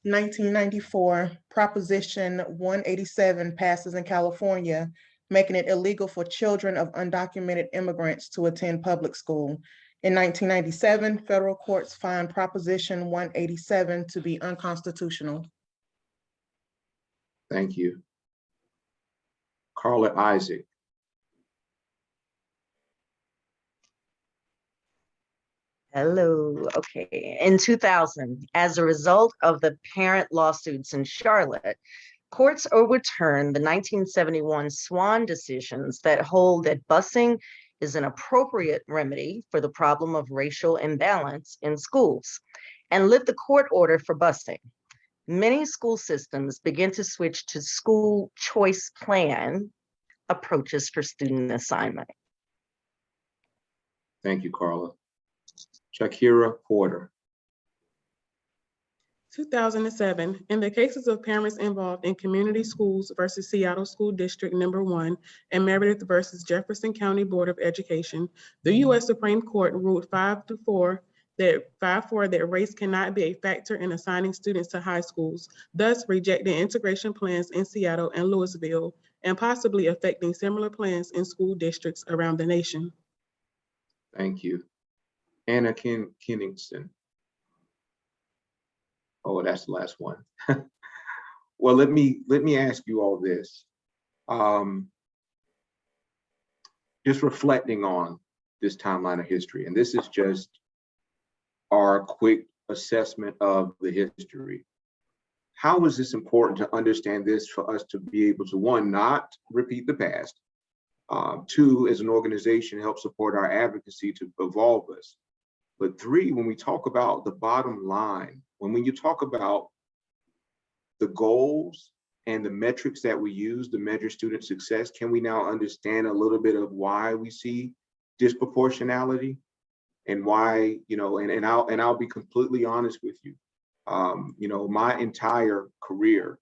1994, Proposition 187 passes in California, making it illegal for children of undocumented immigrants to attend public school. In 1997, federal courts found Proposition 187 to be unconstitutional.
Thank you. Carla Isaac.
Hello. Okay. In 2000, as a result of the parent lawsuits in Charlotte, courts overturned the 1971 Swan decisions that hold that busing is an appropriate remedy for the problem of racial imbalance in schools and lift the court order for busing. Many school systems begin to switch to school choice plan approaches for student assignment.
Thank you, Carla. Shakira Porter.
2007, in the cases of parents involved in community schools versus Seattle School District Number 1 and Meredith versus Jefferson County Board of Education, the U.S. Supreme Court ruled 5-4 that race cannot be a factor in assigning students to high schools, thus rejecting integration plans in Seattle and Louisville, and possibly affecting similar plans in school districts around the nation.
Thank you. Anna Kenningston. Oh, that's the last one. Well, let me ask you all this. Just reflecting on this timeline of history, and this is just our quick assessment of the history. How is this important to understand this for us to be able to, one, not repeat the past, two, as an organization, help support our advocacy to evolve us, but three, when we talk about the bottom line, when you talk about the goals and the metrics that we use to measure student success, can we now understand a little bit of why we see disproportionality and why, and I'll be completely honest with you. My entire career,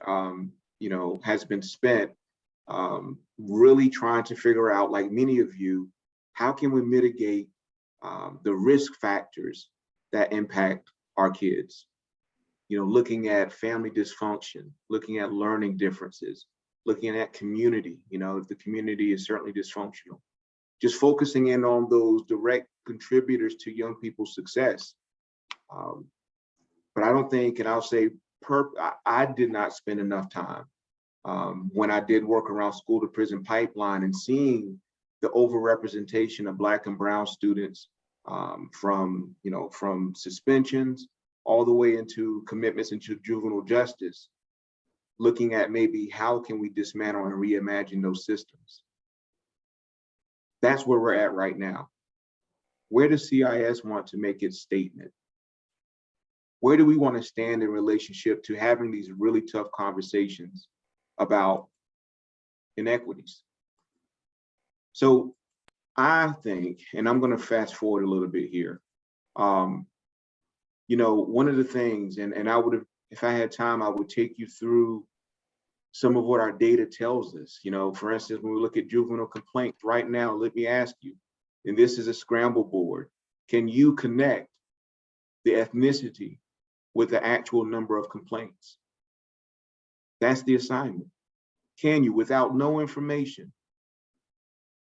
has been spent really trying to figure out, like many of you, how can we mitigate the risk factors that impact our kids? Looking at family dysfunction, looking at learning differences, looking at community, if the community is certainly dysfunctional, just focusing in on those direct contributors to young people's success. But I don't think, and I'll say, I did not spend enough time when I did work around school to prison pipeline and seeing the overrepresentation of Black and Brown students from suspensions all the way into commitments into juvenile justice, looking at maybe how can we dismantle and reimagine those systems. That's where we're at right now. Where does CIS want to make its statement? Where do we want to stand in relationship to having these really tough conversations about inequities? So I think, and I'm going to fast forward a little bit here. You know, one of the things, and I would have, if I had time, I would take you through some of what our data tells us. You know, for instance, when we look at juvenile complaints right now, let me ask you, and this is a scramble board, can you connect the ethnicity with the actual number of complaints? That's the assignment. Can you, without no information,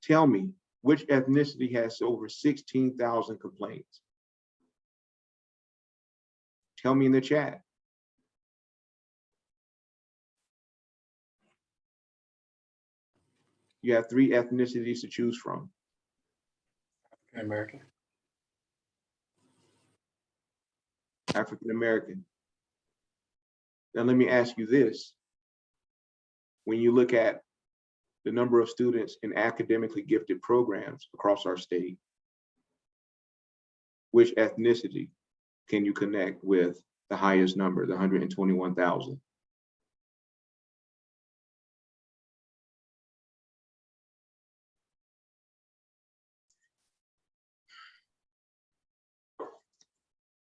tell me which ethnicity has over 16,000 complaints? Tell me in the chat. You have 3 ethnicities to choose from.
American.
African American. Now let me ask you this. When you look at the number of students in academically gifted programs across our state, which ethnicity can you connect with the highest number, the 121,000?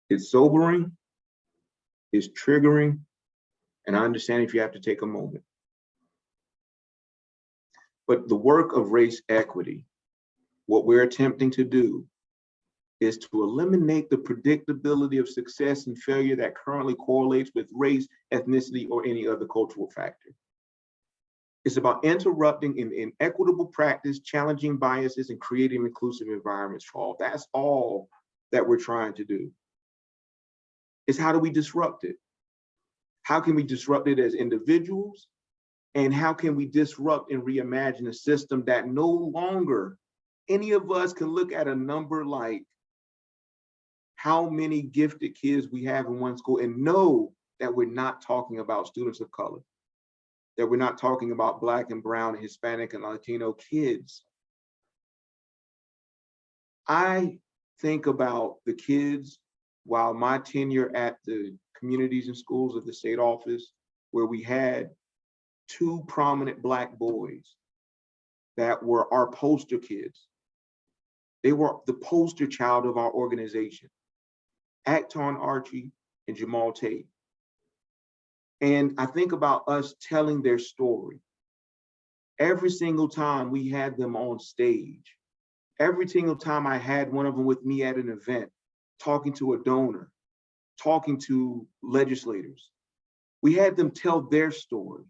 It's sobering, it's triggering, and I understand if you have to take a moment. But the work of race equity, what we're attempting to do is to eliminate the predictability of success and failure that currently correlates with race, ethnicity, or any other cultural factor. It's about interrupting an inequitable practice, challenging biases, and creating inclusive environments for all. That's all that we're trying to do. It's how do we disrupt it? How can we disrupt it as individuals? And how can we disrupt and reimagine a system that no longer any of us can look at a number like how many gifted kids we have in one school and know that we're not talking about students of color, that we're not talking about Black and brown and Hispanic and Latino kids. I think about the kids while my tenure at the communities and schools of the state office, where we had 2 prominent Black boys that were our poster kids. They were the poster child of our organization, Acton Archie and Jamal Tate. And I think about us telling their story. Every single time we had them on stage, every single time I had one of them with me at an event, talking to a donor, talking to legislators, we had them tell their story.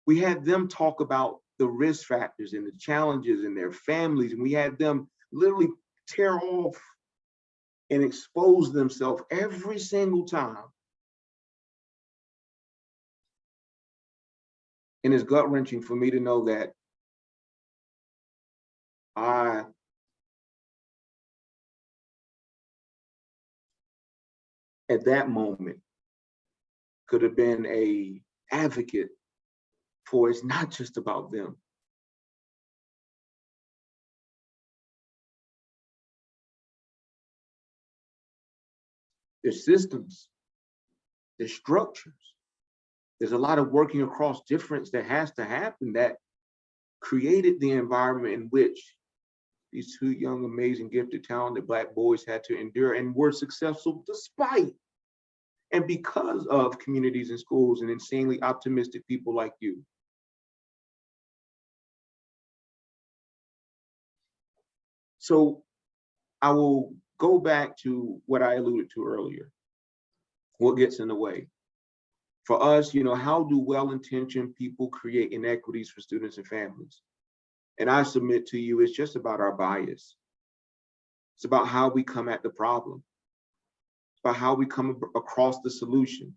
We had them talk about the risk factors and the challenges in their families, and we had them literally tear off and expose themselves every single time. And it's gut-wrenching for me to know that I at that moment could have been a advocate for it's not just about them. There's systems, there's structures. There's a lot of working across difference that has to happen that created the environment in which these 2 young, amazing, gifted, talented Black boys had to endure and were successful despite and because of communities and schools and insanely optimistic people like you. So I will go back to what I alluded to earlier. What gets in the way? For us, you know, how do well-intentioned people create inequities for students and families? And I submit to you, it's just about our bias. It's about how we come at the problem. It's about how we come across the solution.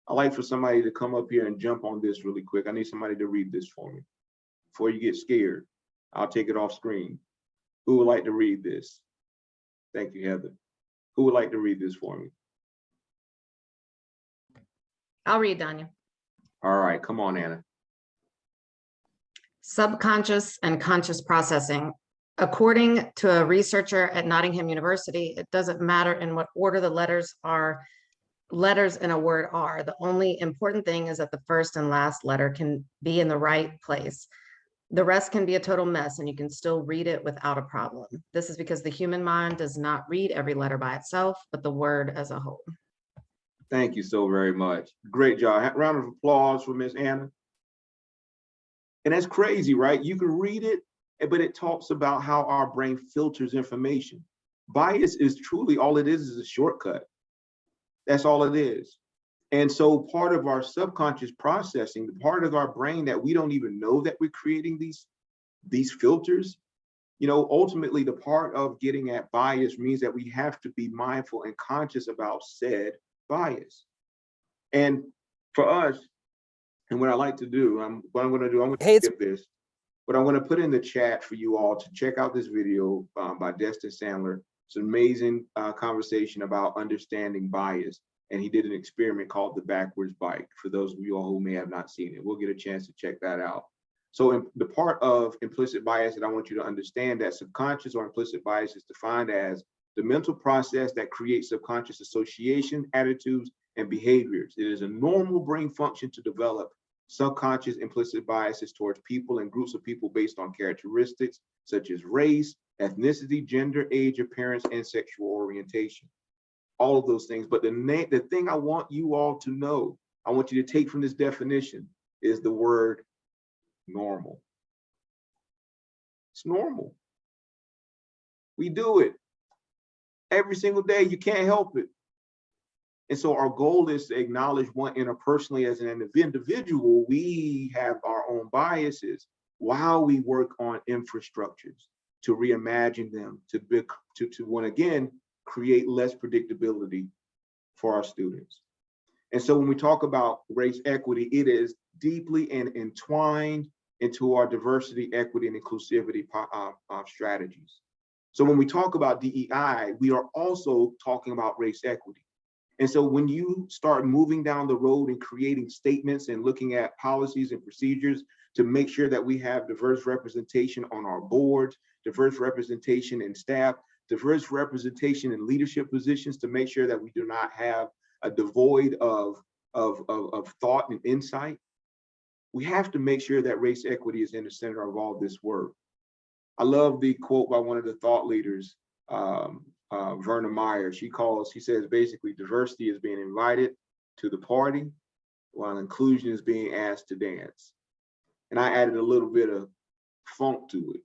I'd like for somebody to come up here and jump on this really quick. I need somebody to read this for me. Before you get scared, I'll take it off screen. Who would like to read this? Thank you, Heather. Who would like to read this for me?
I'll read, Danya.
All right, come on, Anna.
Subconscious and conscious processing. According to a researcher at Nottingham University, it doesn't matter in what order the letters in a word are. The only important thing is that the first and last letter can be in the right place. The rest can be a total mess and you can still read it without a problem. This is because the human mind does not read every letter by itself, but the word as a whole.
Thank you so very much. Great job. Round of applause for Miss Anna. And that's crazy, right? You can read it, but it talks about how our brain filters information. Bias is truly all it is a shortcut. That's all it is. And so part of our subconscious processing, the part of our brain that we don't even know that we're creating these filters, you know, ultimately the part of getting at bias means that we have to be mindful and conscious about said bias. And for us, and what I like to do, I'm going to skip this, but I'm going to put in the chat for you all to check out this video by Destin Sandler. It's an amazing conversation about understanding bias. And he did an experiment called the backwards bike, for those of you all who may have not seen it. We'll get a chance to check that out. So in the part of implicit bias that I want you to understand, that subconscious or implicit bias is defined as the mental process that creates subconscious association, attitudes, and behaviors. It is a normal brain function to develop subconscious implicit biases towards people and groups of people based on characteristics such as race, ethnicity, gender, age, appearance, and sexual orientation. All of those things. But the thing I want you all to know, I want you to take from this definition, is the word normal. It's normal. We do it every single day. You can't help it. And so our goal is to acknowledge one interpersonally as an individual. We have our own biases while we work on infrastructures to reimagine them, to once again, create less predictability for our students. And so when we talk about race equity, it is deeply and entwined into our diversity, equity, and inclusivity strategies. So when we talk about DEI, we are also talking about race equity. And so when you start moving down the road and creating statements and looking at policies and procedures to make sure that we have diverse representation on our boards, diverse representation in staff, diverse representation in leadership positions, to make sure that we do not have a devoid of thought and insight, we have to make sure that race equity is in the center of all this work. I love the quote by one of the thought leaders, Verna Meyer. She says basically diversity is being invited to the party while inclusion is being asked to dance. And I added a little bit of funk to it.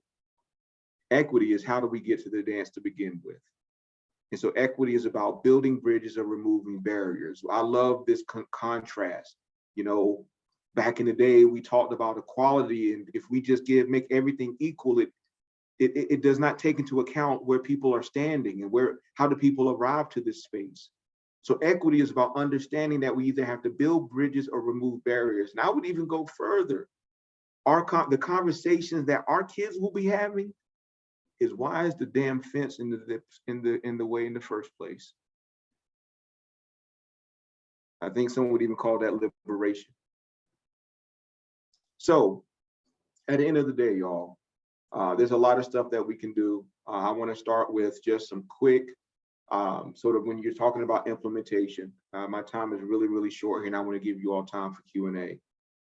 Equity is how do we get to the dance to begin with? And so equity is about building bridges or removing barriers. I love this contrast. You know, back in the day, we talked about equality, and if we just make everything equal, it does not take into account where people are standing and how do people arrive to this space. So equity is about understanding that we either have to build bridges or remove barriers. And I would even go further. The conversations that our kids will be having is, why is the damn fence in the way in the first place? I think someone would even call that liberation. So at the end of the day, y'all, there's a lot of stuff that we can do. I want to start with just some quick, sort of when you're talking about implementation. My time is really, really short here, and I want to give you all time for Q&A.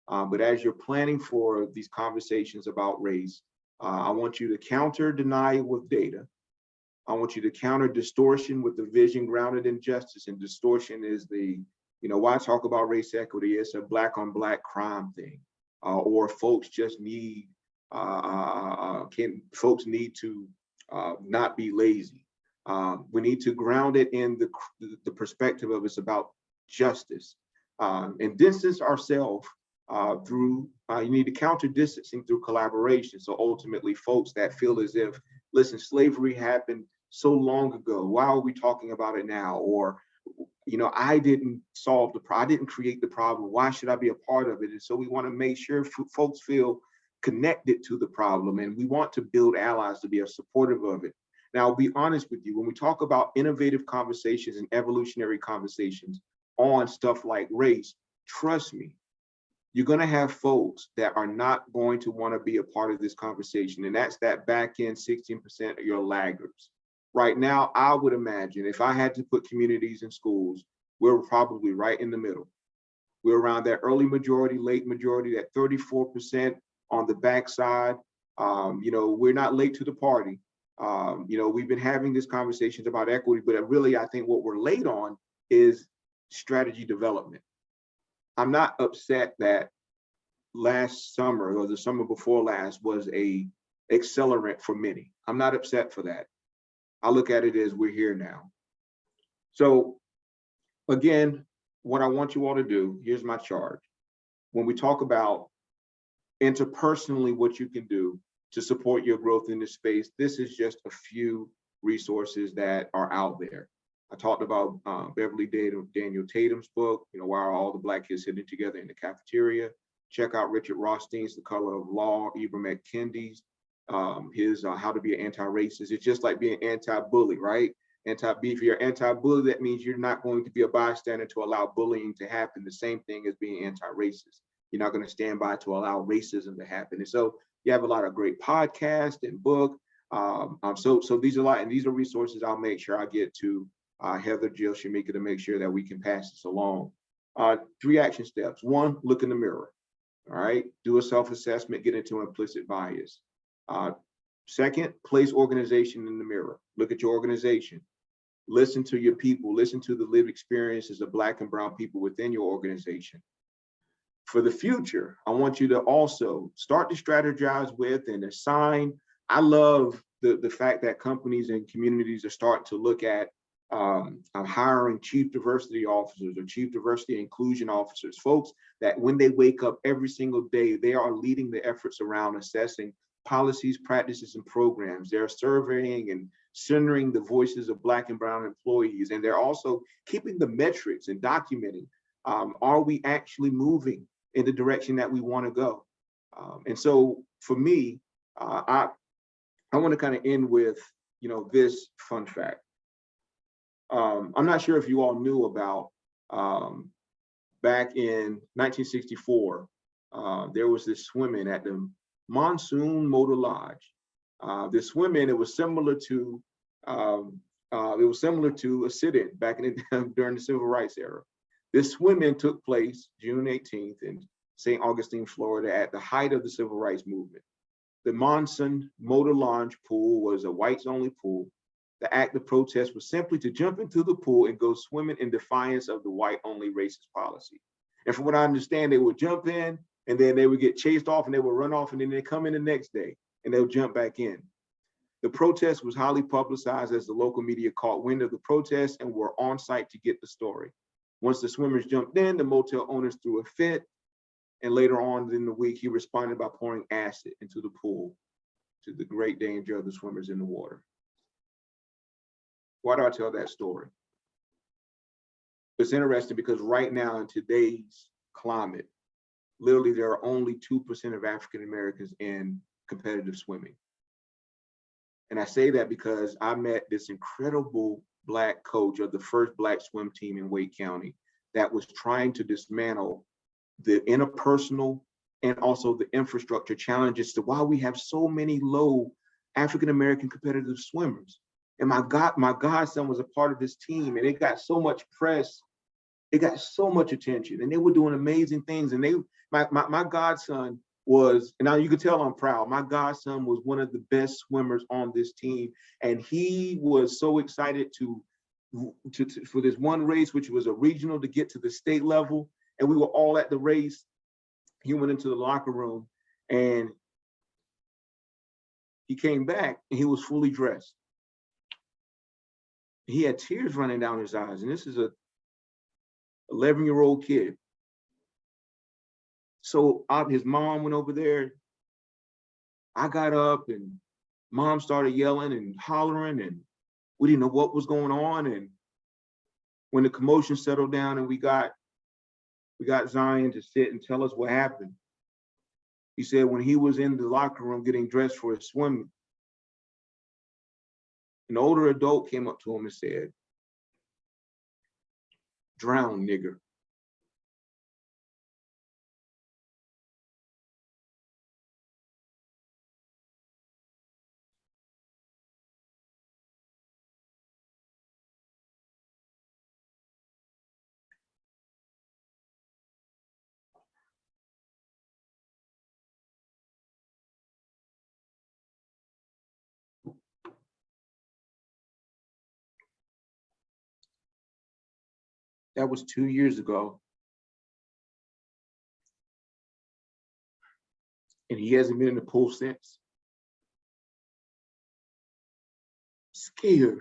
But as you're planning for these conversations about race, I want you to counter denial with data. I want you to counter distortion with the vision grounded in justice. And distortion is why I talk about race equity, it's a black on black crime thing. Or folks just need, folks need to not be lazy. We need to ground it in the perspective of it's about justice, and distance ourselves through, you need to counter distancing through collaboration. So ultimately folks that feel as if, listen, slavery happened so long ago, why are we talking about it now? Or, I didn't solve the problem, I didn't create the problem, why should I be a part of it? And so we want to make sure folks feel connected to the problem, and we want to build allies to be supportive of it. Now, I'll be honest with you, when we talk about innovative conversations and evolutionary conversations on stuff like race, trust me, you're going to have folks that are not going to want to be a part of this conversation. And that's that back end 16% of your laggards. Right now, I would imagine if I had to put communities in schools, we're probably right in the middle. We're around that early majority, late majority, that 34% on the backside. We're not late to the party. We've been having these conversations about equity, but really, I think what we're late on is strategy development. I'm not upset that last summer or the summer before last was a accelerant for many. I'm not upset for that. I look at it as we're here now. So again, what I want you all to do, here's my charge. When we talk about interpersonally what you can do to support your growth in this space, this is just a few resources that are out there. I talked about Beverly Daniel Tatum's book, Why Are All the Black Kids Sitting Together in the Cafeteria? Check out Richard Rothstein's The Color of Law, Ibram X. Kendi's, his How to Be an Anti-Racist. It's just like being anti-bully, right? If you're anti-bully, that means you're not going to be a bystander to allow bullying to happen. The same thing as being anti-racist. You're not going to stand by to allow racism to happen. And so you have a lot of great podcasts and book. So these are these are resources I'll make sure I get to Heather, Jill, Shamika to make sure that we can pass this along. 3 action steps. 1, look in the mirror. All right, do a self-assessment, get into implicit bias. 2nd, place organization in the mirror. Look at your organization. Listen to your people. Listen to the lived experiences of Black and brown people within your organization. For the future, I want you to also start to strategize with and assign. I love the fact that companies and communities are starting to look at hiring chief diversity officers or chief diversity inclusion officers, folks that when they wake up every single day, they are leading the efforts around assessing policies, practices, and programs. They're surveying and centering the voices of Black and brown employees, and they're also keeping the metrics and documenting, are we actually moving in the direction that we want to go? And so for me, I want to kind of end with, this fun fact. I'm not sure if you all knew about, back in 1964, there was this swimming at the Monsoon Motor Lodge. This swimming, it was similar to a sit-in back during the Civil Rights era. This swimming took place June 18th in St. Augustine, Florida, at the height of the Civil Rights Movement. The Monson Motor Lodge pool was a whites-only pool. The act of protest was simply to jump into the pool and go swimming in defiance of the white-only racist policy. And from what I understand, they would jump in and then they would get chased off and they would run off and then they come in the next day and they'll jump back in. The protest was highly publicized as the local media caught wind of the protest and were on site to get the story. Once the swimmers jumped in, the motel owners threw a fit, and later on in the week, he responded by pouring acid into the pool to the great danger of the swimmers in the water. Why do I tell that story? It's interesting because right now in today's climate, literally there are only 2% of African Americans in competitive swimming. And I say that because I met this incredible Black coach of the first Black swim team in Wake County that was trying to dismantle the interpersonal and also the infrastructure challenges to why we have so many low African American competitive swimmers. And my godson was a part of this team, and it got so much press, it got so much attention, and they were doing amazing things. And my godson was, and now you can tell I'm proud, my godson was one of the best swimmers on this team. And he was so excited for this one race, which was a regional, to get to the state level. And we were all at the race. He went into the locker room and he came back and he was fully dressed. He had tears running down his eyes. And this is a 11-year-old kid. So his mom went over there. I got up and mom started yelling and hollering and we didn't know what was going on. And when the commotion settled down and we got Zion to sit and tell us what happened, he said when he was in the locker room getting dressed for his swimming, an older adult came up to him and said, "Drown, nigger." That was 2 years ago. And he hasn't been in the pool since. Scared.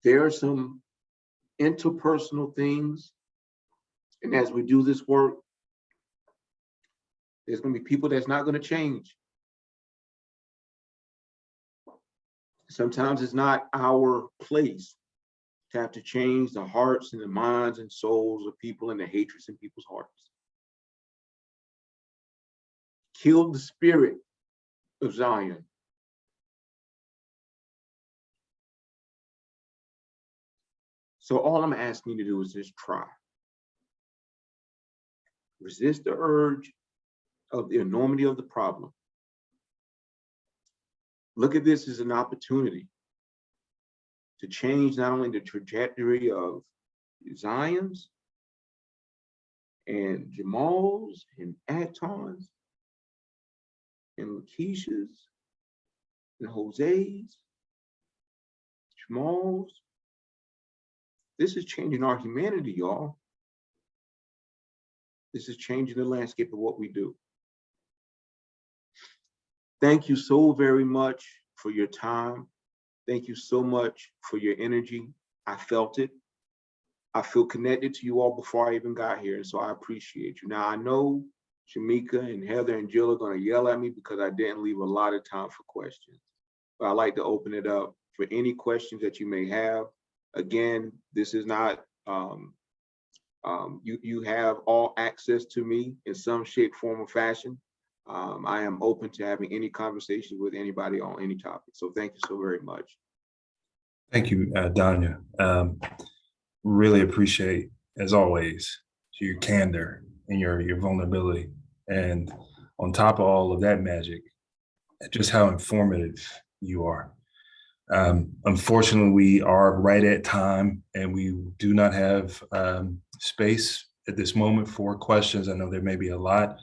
There are some interpersonal things, and as we do this work, there's going to be people that's not going to change. Sometimes it's not our place to have to change the hearts and the minds and souls of people and the hatreds in people's hearts. Kill the spirit of Zion. So all I'm asking you to do is just try. Resist the urge of the enormity of the problem. Look at this as an opportunity to change not only the trajectory of Zion's and Jamal's and Aton's and Lakeisha's and Jose's, Jamal's. This is changing our humanity, y'all. This is changing the landscape of what we do. Thank you so very much for your time. Thank you so much for your energy. I felt it. I feel connected to you all before I even got here, and so I appreciate you. Now, I know Shamika and Heather and Jill are going to yell at me because I didn't leave a lot of time for questions. But I'd like to open it up for any questions that you may have. Again, this is not, you have all access to me in some shape, form, or fashion. I am open to having any conversation with anybody on any topic. So thank you so very much.
Thank you, Danya. Really appreciate, as always, your candor and your vulnerability. And on top of all of that magic, just how informative you are. Unfortunately, we are right at time and we do not have space at this moment for questions. I know there may be a lot,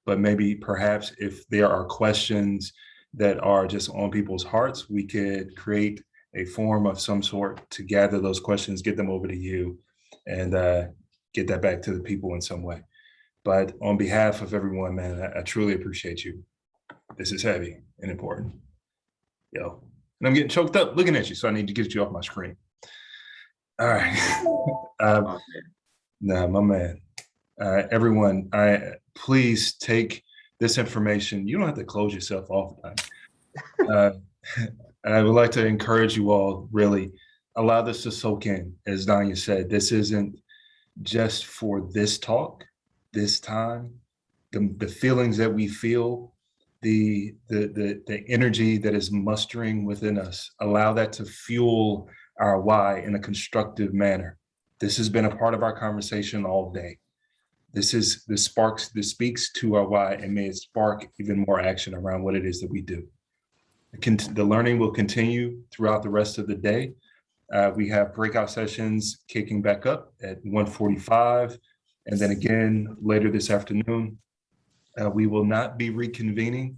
but maybe perhaps if there are questions that are just on people's hearts, we could create a form of some sort to gather those questions, get them over to you, and get that back to the people in some way. But on behalf of everyone, man, I truly appreciate you. This is heavy and important. Yo. And I'm getting choked up looking at you, so I need to get you off my screen. All right. Nah, my man. Everyone, please take this information. You don't have to close yourself off. I would like to encourage you all, really, allow this to soak in. As Danya said, this isn't just for this talk, this time, the feelings that we feel, the energy that is mustering within us, allow that to fuel our why in a constructive manner. This has been a part of our conversation all day. This speaks to our why, and may it spark even more action around what it is that we do. The learning will continue throughout the rest of the day. We have breakout sessions kicking back up at 1:45, and then again later this afternoon. We will not be reconvening